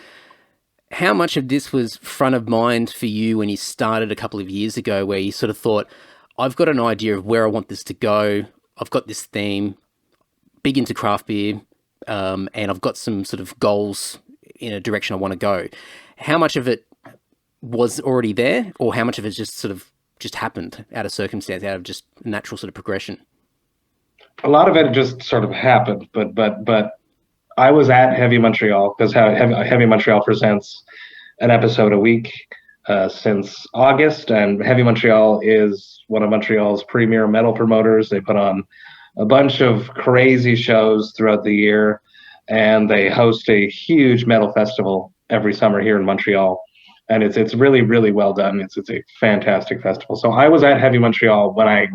how much of this was front of mind for you when you started a couple of years ago, where you sort of thought, I've got an idea of where I want this to go. I've got this theme, big into craft beer, and I've got some sort of goals in a direction I want to go. How much of it was already there, or how much of it just happened out of circumstance, out of just natural sort of progression? A lot of it just sort of happened, but I was at Heavy Montreal because Heavy Montreal presents an episode a week since August, and Heavy Montreal is one of Montreal's premier metal promoters. They put on a bunch of crazy shows throughout the year, and they host a huge metal festival every summer here in Montreal, and it's really, really well done. It's a fantastic festival. So I was at Heavy Montreal when I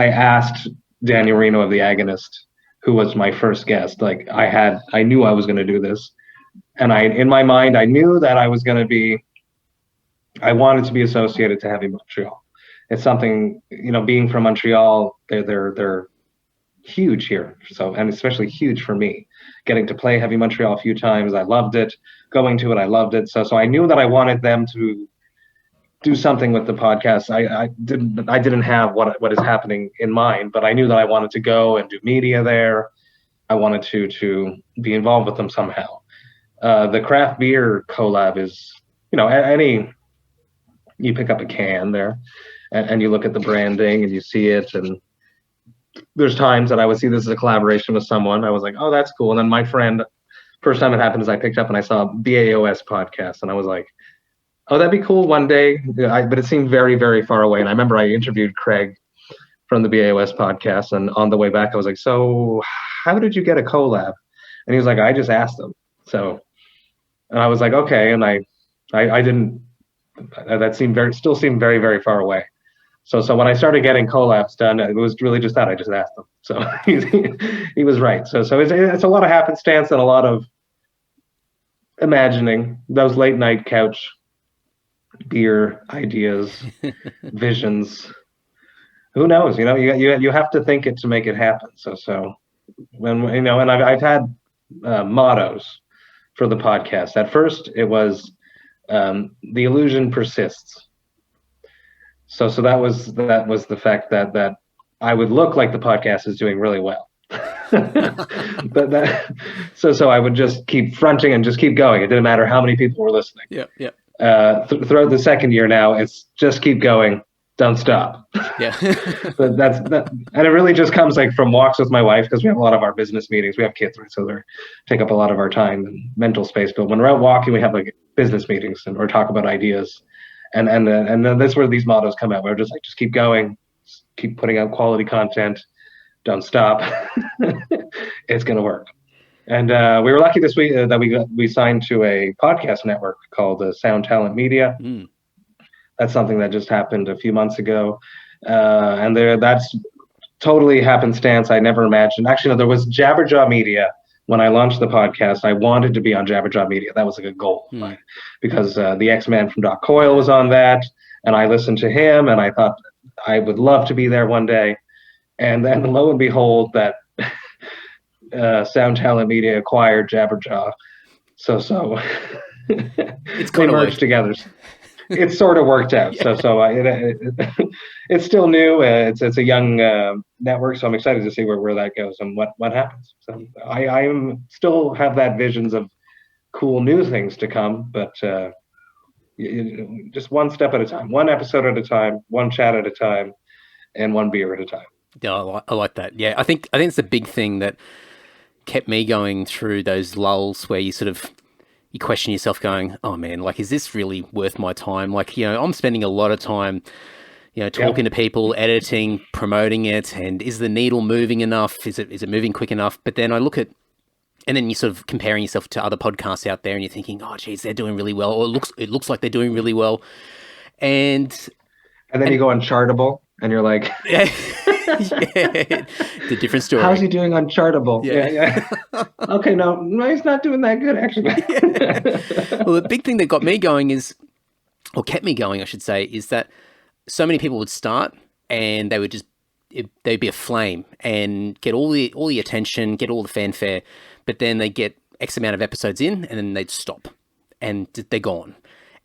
asked Daniel Reno of The Agonist, who was my first guest. Like I knew I was going to do this, and in my mind I knew that I wanted to be associated to Heavy Montreal. It's something, being from Montreal, they're huge here. So, and especially huge for me, getting to play Heavy Montreal a few times. I loved it. Going to it, I loved it. So I knew that I wanted them to do something with the podcast. I didn't have what is happening in mind, but I knew that I wanted to go and do media there. I wanted to be involved with them somehow. The craft beer collab is, you pick up a can there and you look at the branding and you see it, and there's times that I would see this as a collaboration with someone. I was like, oh, that's cool. And then my friend, first time it happened is I picked up and I saw BAOS podcast, and I was like, oh, that'd be cool one day. But it seemed very, very far away. And I remember I interviewed Craig from the BAOS podcast, and on the way back I was like, so how did you get a collab? And he was like, I just asked them. So, and I was like, okay. And I I didn't. That still seemed very, very far away. So when I started getting collabs done, it was really just that. I just asked him. So he was right. So it's a lot of happenstance and a lot of imagining, those late night couch beer ideas, visions. Who knows? You have to think it to make it happen. So when and I've had mottos for the podcast. At first, it was the illusion persists. So that was the fact that I would look like the podcast is doing really well. So I would just keep fronting and just keep going. It didn't matter how many people were listening. Yeah. Throughout the second year now, it's just keep going, don't stop. Yeah. But and it really just comes like from walks with my wife, because we have a lot of our business meetings. We have kids, right? So they take up a lot of our time and mental space. But when we're out walking, we have like business meetings and or talk about ideas. And then that's where these mottos come out. We're just like, just keep going, just keep putting out quality content, don't stop. It's gonna work. And we were lucky this week that we signed to a podcast network called Sound Talent Media. Mm. That's something that just happened a few months ago, and that's totally happenstance. I never imagined. Actually, no, there was Jabberjaw Media. When I launched the podcast, I wanted to be on Jabberjaw Media. That was like a goal of mine, because the X-Man from Doc Coyle was on that, and I listened to him, and I thought I would love to be there one day. And then lo and behold, that Sound Talent Media acquired Jabberjaw. So It's they merged together. It sort of worked out. Yeah. It's still new. It's a young network, so I'm excited to see where that goes and what happens. So I still have that visions of cool new things to come, but just one step at a time, one episode at a time, one chat at a time, and one beer at a time. Yeah, I like that. Yeah, I think it's the big thing that kept me going through those lulls where you question yourself going, oh man, like, is this really worth my time? Like, I'm spending a lot of time, talking to people, editing, promoting it. And is the needle moving enough? Is it moving quick enough? But then I look at, and then you're sort of comparing yourself to other podcasts out there and you're thinking, oh geez, they're doing really well. Or it looks like they're doing really well. And then you go on Chartable and you're like, yeah, it's a different story. How's he doing on Chartable? Yeah. Okay, no, he's not doing that good, actually. Well, the big thing that got me going kept me going, I should say, is that so many people would start and they would they'd be aflame and get all the attention, get all the fanfare, but then they get X amount of episodes in and then they'd stop and they're gone.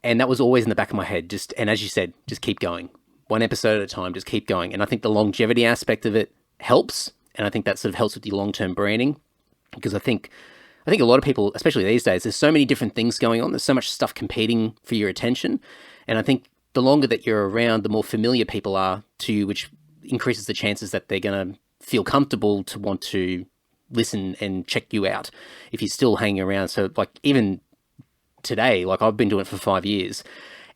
And that was always in the back of my head. And as you said, just keep going. One episode at a time, just keep going. And I think the longevity aspect of it helps. And I think that sort of helps with the long-term branding, because I think a lot of people, especially these days, there's so many different things going on. There's so much stuff competing for your attention. And I think the longer that you're around, the more familiar people are to you, which increases the chances that they're going to feel comfortable to want to listen and check you out if you're still hanging around. So like even today, like I've been doing it for 5 years,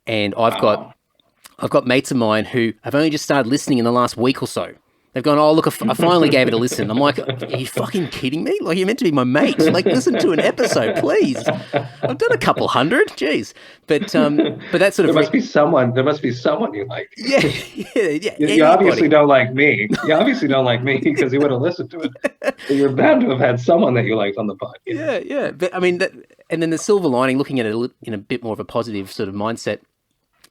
and I've got mates of mine who have only just started listening in the last week or so. They've gone, oh, look, I finally gave it a listen. I'm like, are you fucking kidding me? Like, you're meant to be my mate. Like, listen to an episode, please. I've done a couple hundred, jeez. But that sort of... There must be someone you like. Yeah. You obviously don't like me. You obviously don't like me because you would have listened to it. But you're bound to have had someone that you liked on the podcast. Yeah. But I mean, and then the silver lining, looking at it in a bit more of a positive sort of mindset,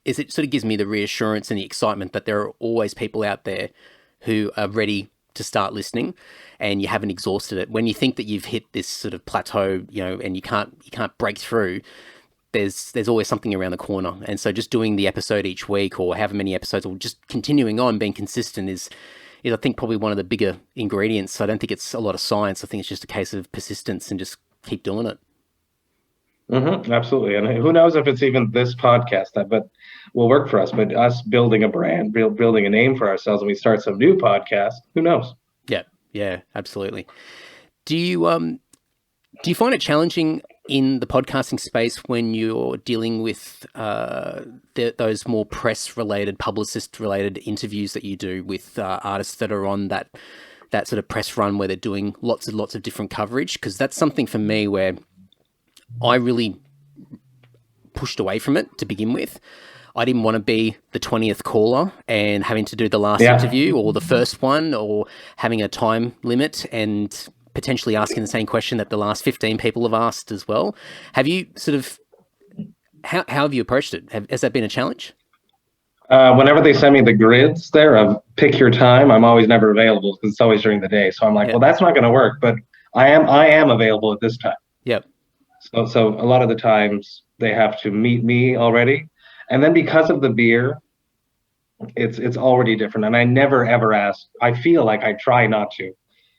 is it sort of gives me the reassurance and the excitement that there are always people out there who are ready to start listening, and you haven't exhausted it. When you think that you've hit this sort of plateau, and you can't break through, there's always something around the corner. And so just doing the episode each week, or however many episodes, or just continuing on, being consistent is I think probably one of the bigger ingredients. I don't think it's a lot of science. I think it's just a case of persistence and just keep doing it. Mm-hmm, absolutely. And who knows if it's even this podcast but will work for us, but us building a brand, building a name for ourselves, and we start some new podcast, who knows? Yeah, absolutely. Do you find it challenging in the podcasting space when you're dealing with those more press-related, publicist-related interviews that you do with artists that are on that sort of press run where they're doing lots and lots of different coverage? Because that's something for me where I really pushed away from it to begin with. I didn't want to be the 20th caller and having to do the last interview or the first one, or having a time limit and potentially asking the same question that the last 15 people have asked as well. Have you sort of, how have you approached it? Has that been a challenge? Whenever they send me the grids there of pick your time, I'm always never available because it's always during the day. So I'm like, well, that's not going to work, but I am available at this time. Yep. So a lot of the times they have to meet me already. And then because of the beer, it's already different. And I never, ever ask. I feel like I try not to,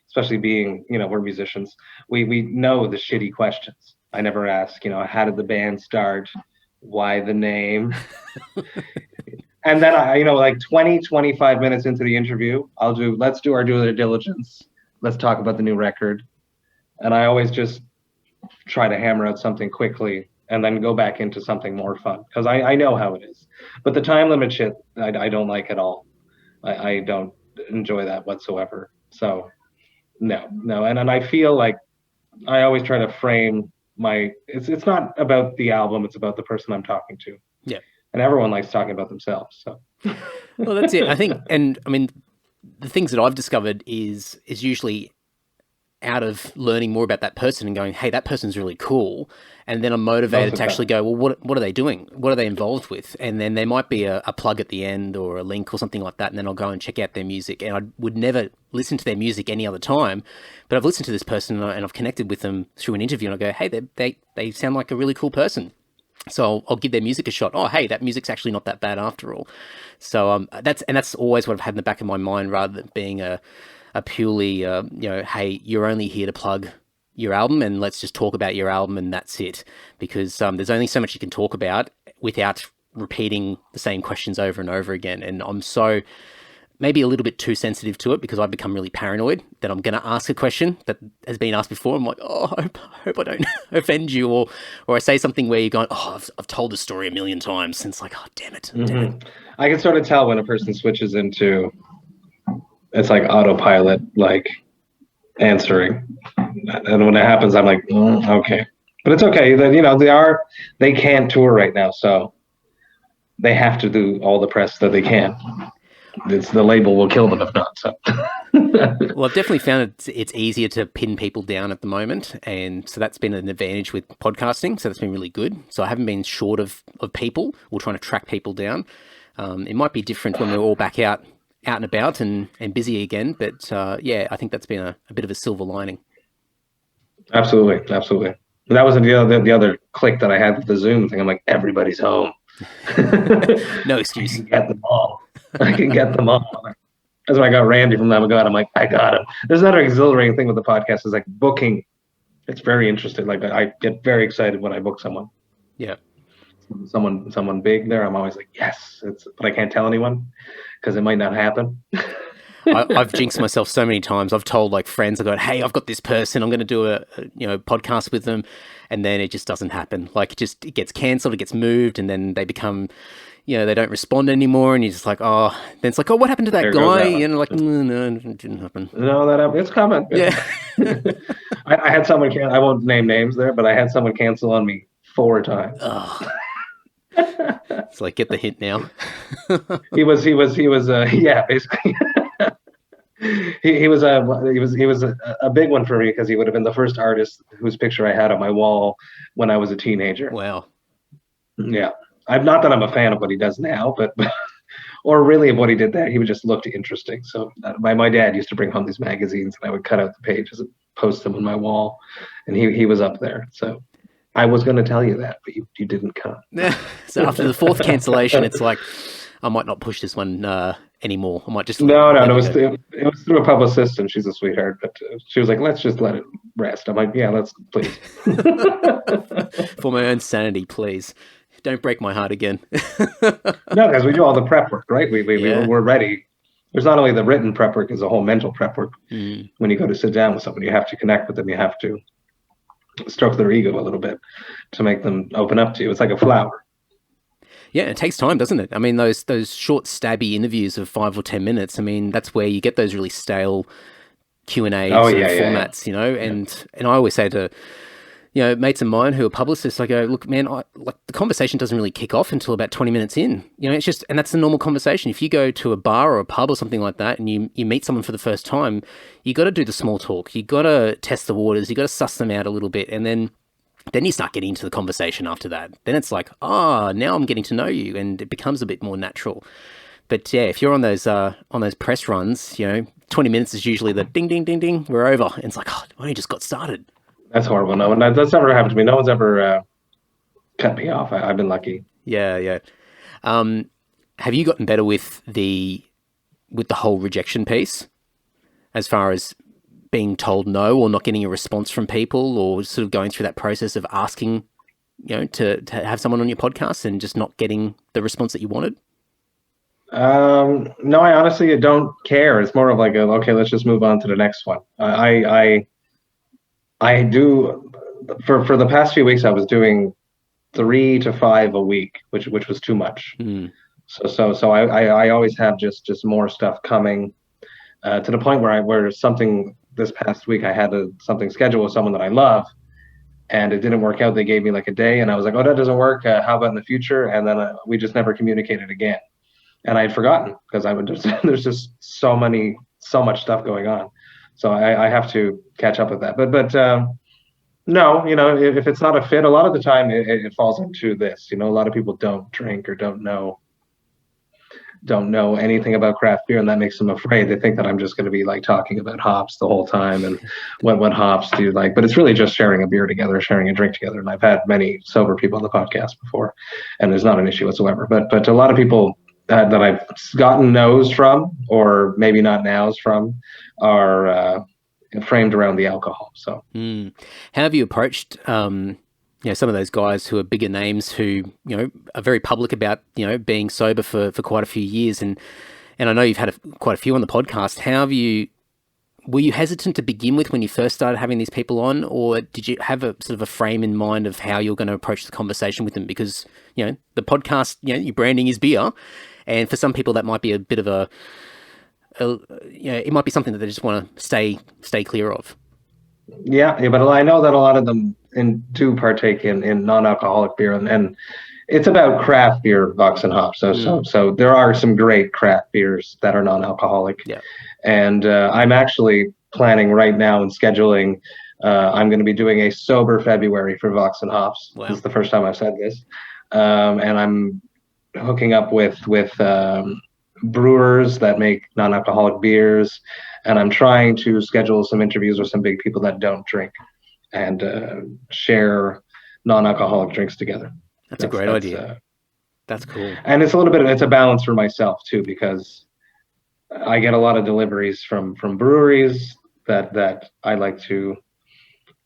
especially being, we're musicians. We know the shitty questions. I never ask, how did the band start? Why the name? And then I, like 25 minutes into the interview, let's do our due diligence. Let's talk about the new record. And I always just try to hammer out something quickly and then go back into something more fun, because I know how it is. But the time limit shit, I don't like at all. I don't enjoy that whatsoever. So no. And I feel like I always try to frame it's not about the album, it's about the person I'm talking to. Yeah. And everyone likes talking about themselves. So well, that's it. I think, and I mean, the things that I've discovered is usually out of learning more about that person and going, hey, that person's really cool. And then I'm motivated to actually go, well, what are they doing? What are they involved with? And then there might be a plug at the end or a link or something like that. And then I'll go and check out their music. And I would never listen to their music any other time. But I've listened to this person and I've connected with them through an interview. And I go, hey, they sound like a really cool person. So I'll give their music a shot. Oh, hey, that music's actually not that bad after all. So that's always what I've had in the back of my mind, rather than being a purely, hey, you're only here to plug your album and let's just talk about your album and that's it. Because there's only so much you can talk about without repeating the same questions over and over again. And I'm so maybe a little bit too sensitive to it, because I've become really paranoid that I'm going to ask a question that has been asked before. I'm like, oh, I hope I don't offend you. Or I say something where you're going, oh, I've told the story a million times. And it's like, oh, damn it. I can sort of tell when a person switches into, it's like autopilot, like answering. And when it happens, I'm like, okay. But it's okay. They can't tour right now. So they have to do all the press that they can. The label will kill them if not. So, well, I've definitely found it's easier to pin people down at the moment, and so that's been an advantage with podcasting. So that's been really good. So I haven't been short of people or trying to track people down. It might be different when we're all back out and about and busy again, but I think that's been a bit of a silver lining. Absolutely. That was the other click that I had with the Zoom thing. I'm like, everybody's home. No excuse. I can get them all. That's why I got Randy from them. I'm like, I got him. There's another exhilarating thing with the podcast is like booking. It's very interesting. Like I get very excited when I book someone. Yeah. Someone big there. I'm always like, yes. But I can't tell anyone because it might not happen. I've jinxed myself so many times. I've told like friends, I've gone, hey, I've got this person. I'm going to do a podcast with them. And then it just doesn't happen. Like it gets cancelled, it gets moved, and then they become, they don't respond anymore. And you're just like, oh, then it's like, oh, what happened to that guy? Like, no, it didn't happen. No, it's coming. Yeah. I had someone, I won't name names there, but I had someone cancel on me 4 times. Oh. It's like, get the hint now. He was yeah, basically. He was a big one for me because he would have been the first artist whose picture I had on my wall when I was a teenager. Wow. Yeah. Not that I'm a fan of what he does now, but or really of what he did there. He would just looked interesting. So my dad used to bring home these magazines and I would cut out the pages and post them on my wall, and he was up there. So I was going to tell you that, but you didn't come. So after the 4th cancellation, it's like, I might not push this one anymore. I might just... No, it was through a publicist, and she's a sweetheart, but she was like, let's just let it rest. I'm like, yeah, let's, please. For my own sanity, please. Don't break my heart again. No, because we do all the prep work, right? We're ready. There's not only the written prep work, there's a whole mental prep work. When you go to sit down with somebody, you have to connect with them. You have to stroke their ego a little bit to make them open up to you. It's like a flower. Yeah, it takes time, doesn't it? I mean, those short, stabby interviews of 5 or 10 minutes, I mean, that's where you get those really stale Q&A formats, And I always say to, mates of mine who are publicists, I go, look, man, the conversation doesn't really kick off until about 20 minutes in. It's just, and that's the normal conversation. If you go to a bar or a pub or something like that and you meet someone for the first time, you got to do the small talk. You got to test the waters. You got to suss them out a little bit. And then you start getting into the conversation after that. Then it's like, now I'm getting to know you, and it becomes a bit more natural. But yeah, if you're on those press runs, 20 minutes is usually the ding, ding, ding, ding, we're over. And it's like, I only just got started. That's horrible. No, that's never happened to me. No one's ever cut me off. I've been lucky. Yeah. Have you gotten better with the whole rejection piece, as far as being told no or not getting a response from people, or sort of going through that process of asking, to have someone on your podcast and just not getting the response that you wanted? No, I honestly don't care. It's more of like, okay, let's just move on to the next one. I do, for the past few weeks, I was doing 3 to 5 a week, which was too much. So I always have just more stuff coming, to the point where something this past week I had something scheduled with someone that I love, and it didn't work out. They gave me like a day, and I was like, oh, that doesn't work. How about in the future? And then we just never communicated again, and I had forgotten, because there's just so much stuff going on. So I have to catch up with that. But no, if it's not a fit, a lot of the time it falls into this. A lot of people don't drink or don't know anything about craft beer, and that makes them afraid. They think that I'm just going to be like talking about hops the whole time and what hops do you like. But it's really just sharing a beer together, sharing a drink together. And I've had many sober people on the podcast before, and there's not an issue whatsoever. But a lot of people that I've gotten no's from, or maybe not no's from, are framed around the alcohol. So how have you approached some of those guys who are bigger names, who are very public about being sober for quite a few years, and I know you've had quite a few on the podcast. Were you hesitant to begin with when you first started having these people on, or did you have a sort of a frame in mind of how you're going to approach the conversation with them? Because the podcast, your branding is beer, and for some people that might be a bit of it might be something that they just want to stay clear of. Yeah, but I know that a lot of them do partake in non-alcoholic beer, and it's about craft beer, Vox and Hops. So there are some great craft beers that are non-alcoholic. Yeah. And I'm actually planning right now and scheduling. I'm going to be doing a sober February for Vox and Hops. Wow. This is the first time I've said this, and I'm hooking up with brewers that make non-alcoholic beers, and I'm trying to schedule some interviews with some big people that don't drink, and share non-alcoholic drinks together. That's a great idea. That's cool. And it's it's a balance for myself too, because I get a lot of deliveries from breweries that I like to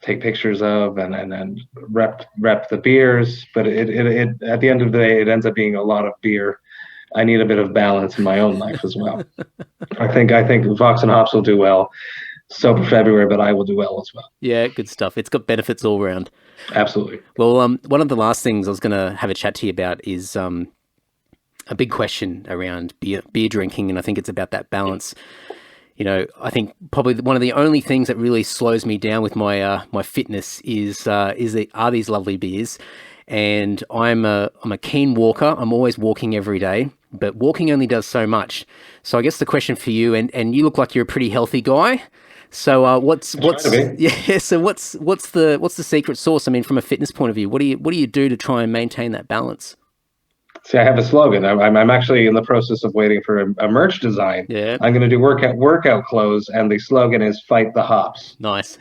take pictures of and rep the beers, but it at the end of the day, it ends up being a lot of beer. I need a bit of balance in my own life as well. I think Vox and Hops will do well sober February, but I will do well as well. Yeah, good stuff. It's got benefits all around. Absolutely. Well, one of the last things I was going to have a chat to you about is a big question around beer drinking, and I think it's about that balance. I think probably one of the only things that really slows me down with my fitness are these lovely beers. And I'm a keen walker. I'm always walking every day, but walking only does so much. So I guess the question for you, and you look like you're a pretty healthy guy. So what's the secret sauce? I mean, from a fitness point of view, what do you do to try and maintain that balance? See, I have a slogan. I'm actually in the process of waiting for a merch design. Yeah. I'm going to do workout clothes, and the slogan is "Fight the Hops." Nice.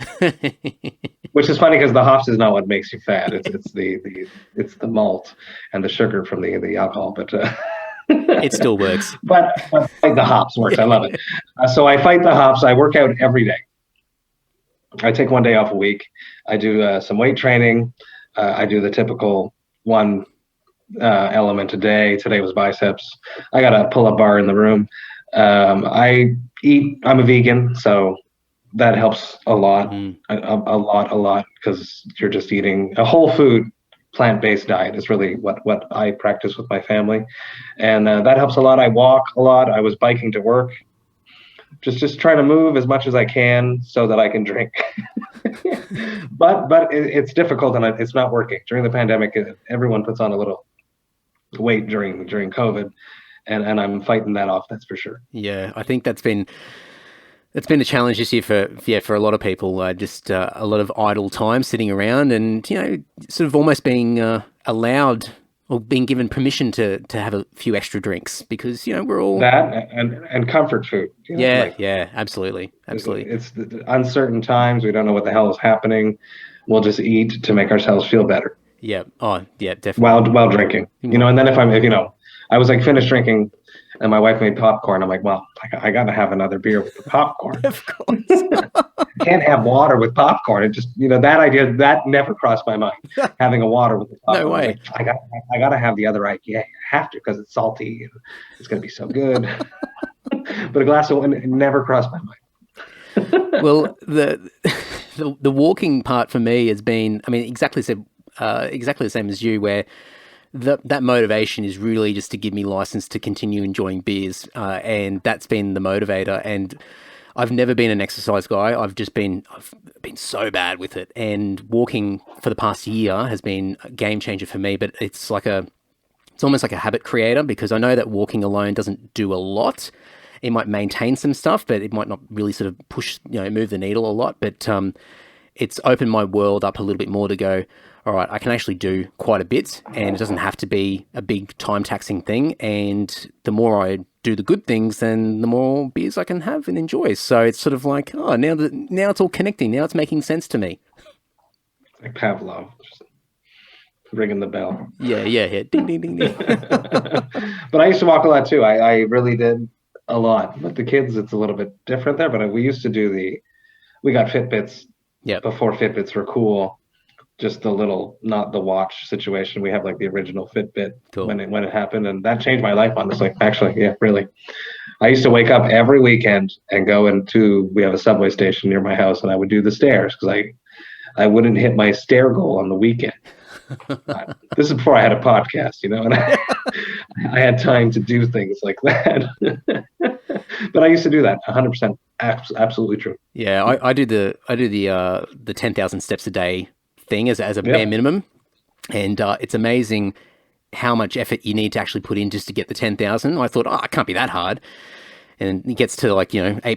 Which is funny because the hops is not what makes you fat. It's the malt and the sugar from the alcohol, but it still works. But fight the hops works. I love it. So I fight the hops. I work out every day. I take one day off a week. I do some weight training. I do the typical one element a day. Today was biceps. I got a pull-up bar in the room. I'm a vegan, so that helps a lot, a lot, because you're just eating a whole food, plant-based diet is really what I practice with my family, and that helps a lot. I walk a lot. I was biking to work, just trying to move as much as I can so that I can drink. but it's difficult and it's not working. During the pandemic, everyone puts on a little weight during COVID, and I'm fighting that off. That's for sure. Yeah, I think that's been a challenge this year for a lot of people. Just a lot of idle time sitting around, and sort of almost being allowed or being given permission to have a few extra drinks because we're all that and comfort food. Yeah, absolutely. It's the uncertain times. We don't know what the hell is happening. We'll just eat to make ourselves feel better. Yeah. Oh, yeah, definitely. While drinking, and then if I was like finished drinking, and my wife made popcorn. I'm like, well, I got to have another beer with the popcorn. Of course. I can't have water with popcorn. It just, that idea, that never crossed my mind. Having a water with the popcorn. No way. Like, I got to have the other IPA. I have to because it's salty and it's going to be so good. But a glass of wine never crossed my mind. Well, the walking part for me has been, exactly the same as you, where that motivation is really just to give me license to continue enjoying beers, and that's been the motivator. And I've never been an exercise guy. I've been so bad with it, and walking for the past year has been a game changer for me. But it's almost like a habit creator, because I know that walking alone doesn't do a lot. It might maintain some stuff, but it might not really sort of push, move the needle a lot. But it's opened my world up a little bit more to go, all right, I can actually do quite a bit, and it doesn't have to be a big time-taxing thing. And the more I do the good things, then the more beers I can have and enjoy. So it's sort of like, now it's all connecting. Now it's making sense to me. Like Pavlov, just ringing the bell. Yeah. Ding, ding, ding, ding. But I used to walk a lot too. I really did a lot. With the kids, it's a little bit different there. But we used to do we got Fitbits. Yeah. Before Fitbits were cool. Just the little, not the watch situation. We have like the original Fitbit. Cool. when it happened, and that changed my life, honestly. Actually, yeah, really. I used to wake up every weekend and go we have a subway station near my house, and I would do the stairs because I wouldn't hit my stair goal on the weekend. This is before I had a podcast, and I had time to do things like that. But I used to do that 100%. Absolutely true. Yeah, I do the 10,000 steps a day thing as a bare minimum, and it's amazing how much effort you need to actually put in just to get the 10,000. I thought, it can't be that hard, and it gets to 8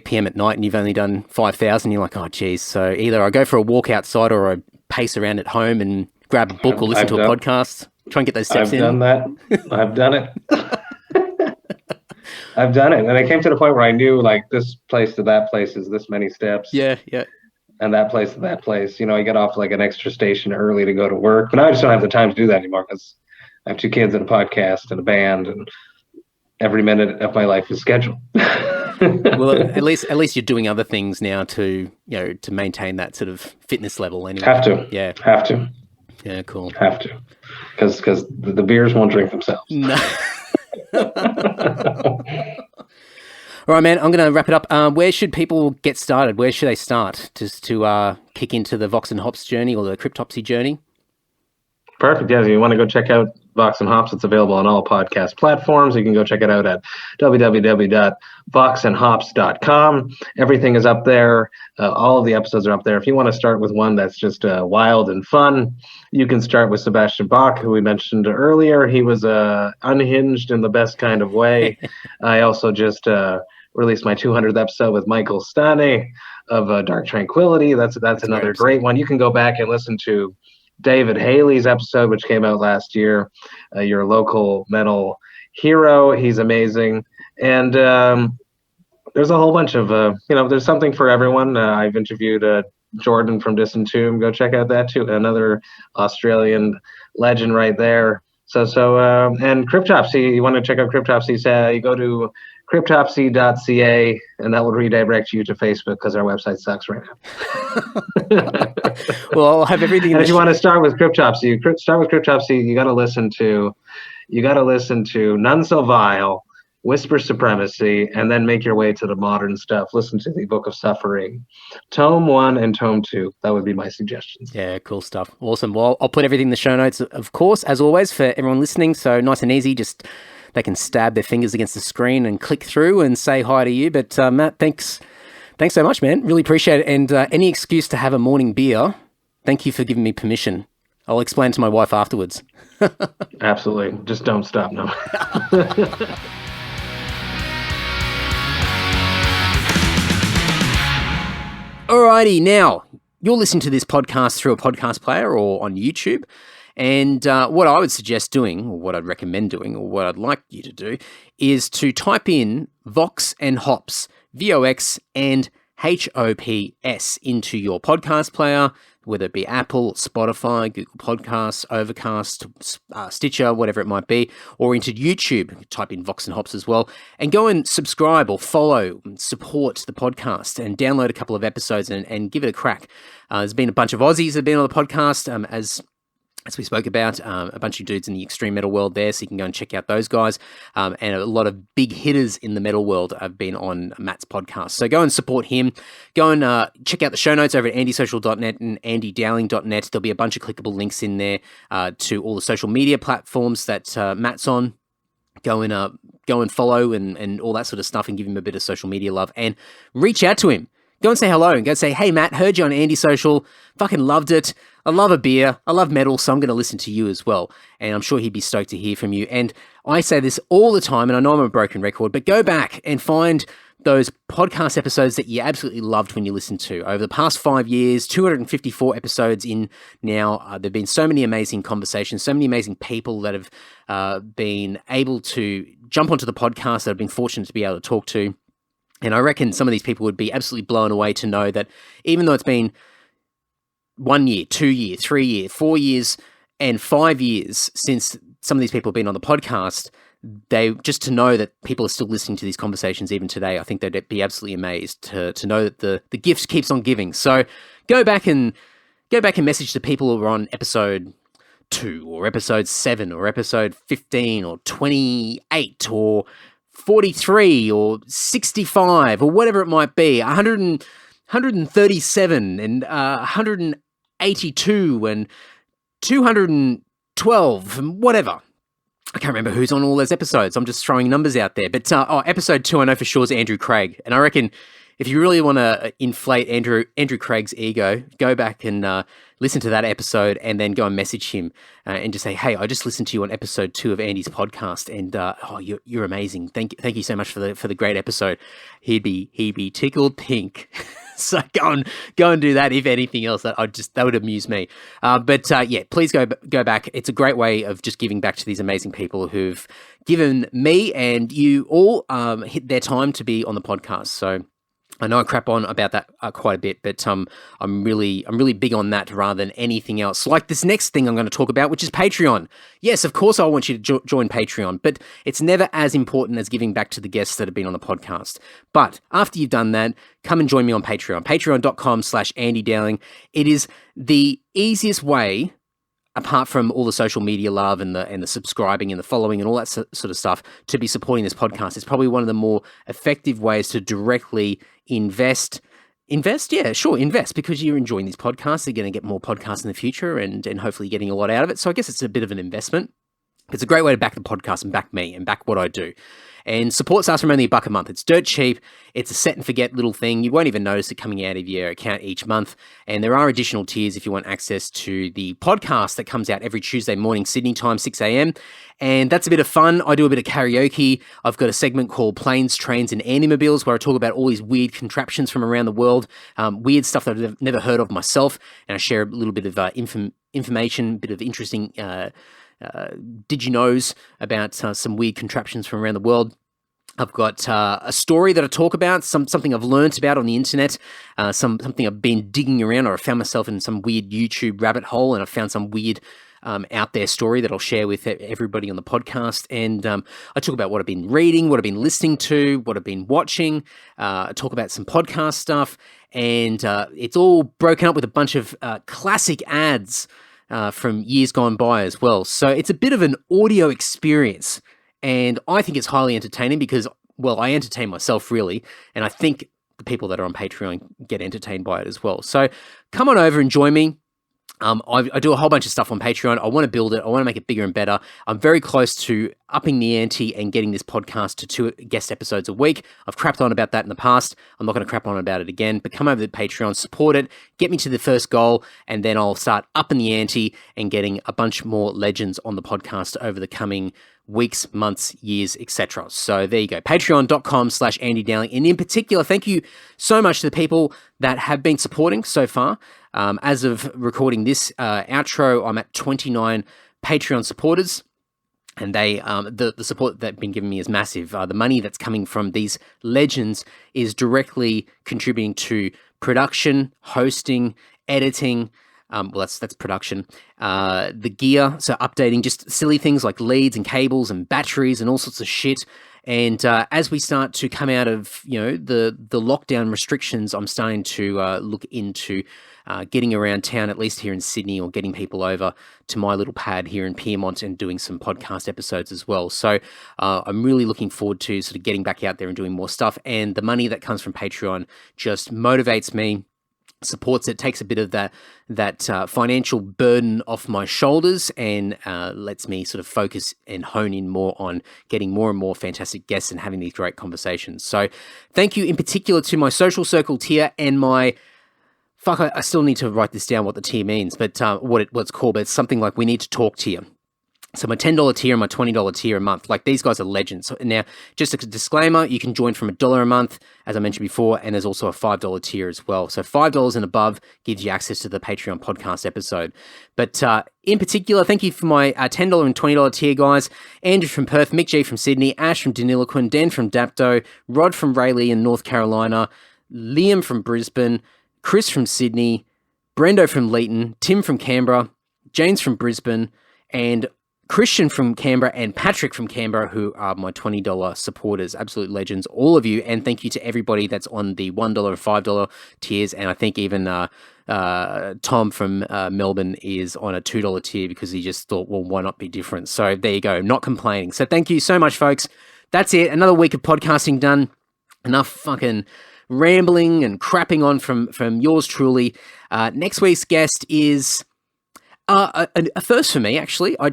p.m. at night and you've only done 5,000. You're like, oh geez. So either I go for a walk outside or I pace around at home and grab a book or listen to a podcast, try and get those steps in. I've done that. I've done it. I've done it, and I came to the point where I knew this place to that place is this many steps. Yeah. And that place to that place, I get off an extra station early to go to work. But now I just don't have the time to do that anymore because I have 2 kids and a podcast and a band, and every minute of my life is scheduled. Well, at least you're doing other things now to maintain that sort of fitness level. Anyway, have to. Yeah, have to. Yeah, cool. Have to, because the beers won't drink themselves. No. All right, man, I'm going to wrap it up. Where should people get started? Where should they start just to kick into the Vox and Hops journey or the Cryptopsy journey? Perfect. Yeah, if you want to go check out Vox and Hops, it's available on all podcast platforms. You can go check it out at www.voxandhops.com. Everything is up there. All of the episodes are up there. If you want to start with one that's just wild and fun, you can start with Sebastian Bach, who we mentioned earlier. He was unhinged in the best kind of way. I also just released my 200th episode with Michael Stane of Dark Tranquility. That's another great one. You can go back and listen to David Haley's episode, which came out last year, your local metal hero. He's amazing. And there's a whole bunch of, there's something for everyone. I've interviewed Jordan from Distant Tomb. Go check out that too. Another Australian legend right there. So and Cryptopsy, you want to check out Cryptopsy, you go to cryptopsy.ca, and that will redirect you to Facebook because our website sucks right now. Well, I'll have everything. And if you want to start with Cryptopsy, you got to listen to None So Vile, Whisper Supremacy, and then make your way to the modern stuff. Listen to the Book of Suffering, Tome 1 and Tome 2. That would be my suggestions. Yeah, cool stuff. Awesome. Well, I'll put everything in the show notes, of course, as always, for everyone listening. So nice and easy. Just they can stab their fingers against the screen and click through and say hi to you. But Matt, thanks Thanks so much, man. Really appreciate it. And any excuse to have a morning beer, thank you for giving me permission. I'll explain to my wife afterwards. Absolutely. Just don't stop. No. Alrighty, now you're listening to this podcast through a podcast player or on YouTube. And what I would suggest doing, or what I'd recommend doing, or what I'd like you to do, is to type in Vox and Hops, Vox and HOPS into your podcast player, whether it be Apple, Spotify, Google Podcasts, Overcast, Stitcher, whatever it might be, or into YouTube, type in Vox and Hops as well, and go and subscribe or follow and support the podcast and download a couple of episodes and give it a crack. There's been a bunch of Aussies that have been on the podcast, as we spoke about, a bunch of dudes in the extreme metal world there, so you can go and check out those guys. And a lot of big hitters in the metal world have been on Matt's podcast. So go and support him. Go and check out the show notes over at andysocial.net and andydowling.net. There'll be a bunch of clickable links in there to all the social media platforms that Matt's on. Go and follow and all that sort of stuff and give him a bit of social media love. And reach out to him. Go and say hello and go say, hey, Matt, heard you on Andy Social. Fucking loved it. I love a beer. I love metal, so I'm going to listen to you as well. And I'm sure he'd be stoked to hear from you. And I say this all the time, and I know I'm a broken record, but go back and find those podcast episodes that you absolutely loved when you listened to. Over the past 5 years, 254 episodes in now, there have been so many amazing conversations, so many amazing people that have been able to jump onto the podcast that I've been fortunate to be able to talk to. And I reckon some of these people would be absolutely blown away to know that even though it's been 1 year, 2 year, 3 year, 4 years, and 5 years since some of these people have been on the podcast, just to know that people are still listening to these conversations even today, I think they'd be absolutely amazed to know that the gift keeps on giving. So go back and message the people who are on episode 2 or episode 7 or episode 15 or 28 or 43 or 65 or whatever it might be, 137 and 182 and 212 and whatever. I can't remember who's on all those episodes. I'm just throwing numbers out there. But episode 2 I know for sure is Andrew Craig. And I reckon if you really want to inflate Andrew Craig's ego, go back and listen to that episode and then go and message him and just say, hey, I just listened to you on episode 2 of Andy's podcast and you're amazing. Thank you so much for the great episode. He'd be tickled pink. So go and do that. If anything else, that would amuse me. But please go back. It's a great way of just giving back to these amazing people who've given me and you all hit their time to be on the podcast. So I know I crap on about that quite a bit, but I'm really big on that rather than anything else. Like this next thing I'm going to talk about, which is Patreon. Yes, of course I want you to join Patreon, but it's never as important as giving back to the guests that have been on the podcast. But after you've done that, come and join me on Patreon, patreon.com/Andy Dowling. It is the easiest way, apart from all the social media love and the subscribing and the following and all that sort of stuff, to be supporting this podcast. It's probably one of the more effective ways to directly invest, because you're enjoying these podcasts. You're going to get more podcasts in the future and hopefully getting a lot out of it. So I guess it's a bit of an investment. It's a great way to back the podcast and back me and back what I do. And support starts from only $1 a month. It's dirt cheap. It's a set and forget little thing. You won't even notice it coming out of your account each month. And there are additional tiers if you want access to the podcast that comes out every Tuesday morning, Sydney time, 6 a.m. And that's a bit of fun. I do a bit of karaoke. I've got a segment called Planes, Trains and Andymobiles where I talk about all these weird contraptions from around the world, weird stuff that I've never heard of myself. And I share a little bit of information, a bit of interesting did you knows about some weird contraptions from around the world. I've got a story that I talk about, something I've learnt about on the internet, something I've been digging around, or I found myself in some weird YouTube rabbit hole and I found some weird out there story that I'll share with everybody on the podcast. And I talk about what I've been reading, what I've been listening to, what I've been watching. I talk about some podcast stuff, and it's all broken up with a bunch of classic ads from years gone by as well. So it's a bit of an audio experience, and I think it's highly entertaining because, well, I entertain myself really, and I think the people that are on Patreon get entertained by it as well. So come on over and join me. I do a whole bunch of stuff on Patreon. I want to build it. I want to make it bigger and better. I'm very close to upping the ante and getting this podcast to 2 guest episodes a week. I've crapped on about that in the past. I'm not going to crap on about it again, but come over to Patreon, support it, get me to the first goal, and then I'll start upping the ante and getting a bunch more legends on the podcast over the coming weeks, months, years, etc. So there you go. Patreon.com/Andy Dowling. And in particular, thank you so much to the people that have been supporting so far. As of recording this outro, I'm at 29 Patreon supporters. And they, the support that they've been giving me is massive. The money that's coming from these legends is directly contributing to production, hosting, editing. That's production. The gear, so updating just silly things like leads and cables and batteries and all sorts of shit. And as we start to come out of the lockdown restrictions, I'm starting to look into getting around town, at least here in Sydney, or getting people over to my little pad here in Pyrmont and doing some podcast episodes as well. So I'm really looking forward to sort of getting back out there and doing more stuff. And the money that comes from Patreon just motivates me, supports it, takes a bit of that financial burden off my shoulders, and lets me sort of focus and hone in more on getting more and more fantastic guests and having these great conversations. So thank you in particular to my social circle tier and my I still need to write this down what the tier means, but what it's called, but it's something like We Need to Talk tier. So my $10 tier and my $20 tier a month, like these guys are legends. So now, just a disclaimer, you can join from $1 a month, as I mentioned before, and there's also a $5 tier as well. So $5 and above gives you access to the Patreon podcast episode. But in particular, thank you for my $10 and $20 tier guys. Andrew from Perth, Mick G from Sydney, Ash from Deniliquin, Dan from Dapto, Rod from Rayleigh in North Carolina, Liam from Brisbane, Chris from Sydney, Brendo from Leeton, Tim from Canberra, James from Brisbane, and Christian from Canberra and Patrick from Canberra, who are my $20 supporters, absolute legends, all of you. And thank you to everybody that's on the $1 and $5 tiers. And I think even Tom from Melbourne is on a $2 tier because he just thought, well, why not be different? So there you go, not complaining. So thank you so much, folks. That's it. Another week of podcasting done. Enough fucking rambling and crapping on from yours truly. Next week's guest is a first for me, actually. I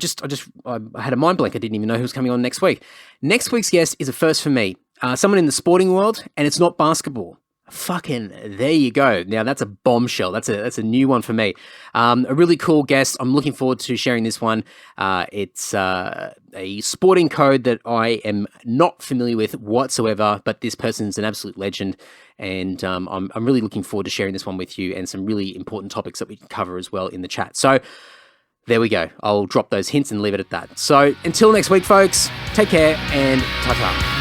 had a mind blank. I didn't even know who was coming on next week. Next week's guest is a first for me. Someone in the sporting world, and it's not basketball. Fucking there you go. Now that's a bombshell. That's a new one for me. A really cool guest. I'm looking forward to sharing this one. It's a sporting code that I am not familiar with whatsoever, but this person's an absolute legend, and I'm really looking forward to sharing this one with you and some really important topics that we can cover as well in the chat. So there we go. I'll drop those hints and leave it at that. So until next week, folks, take care and ta-ta.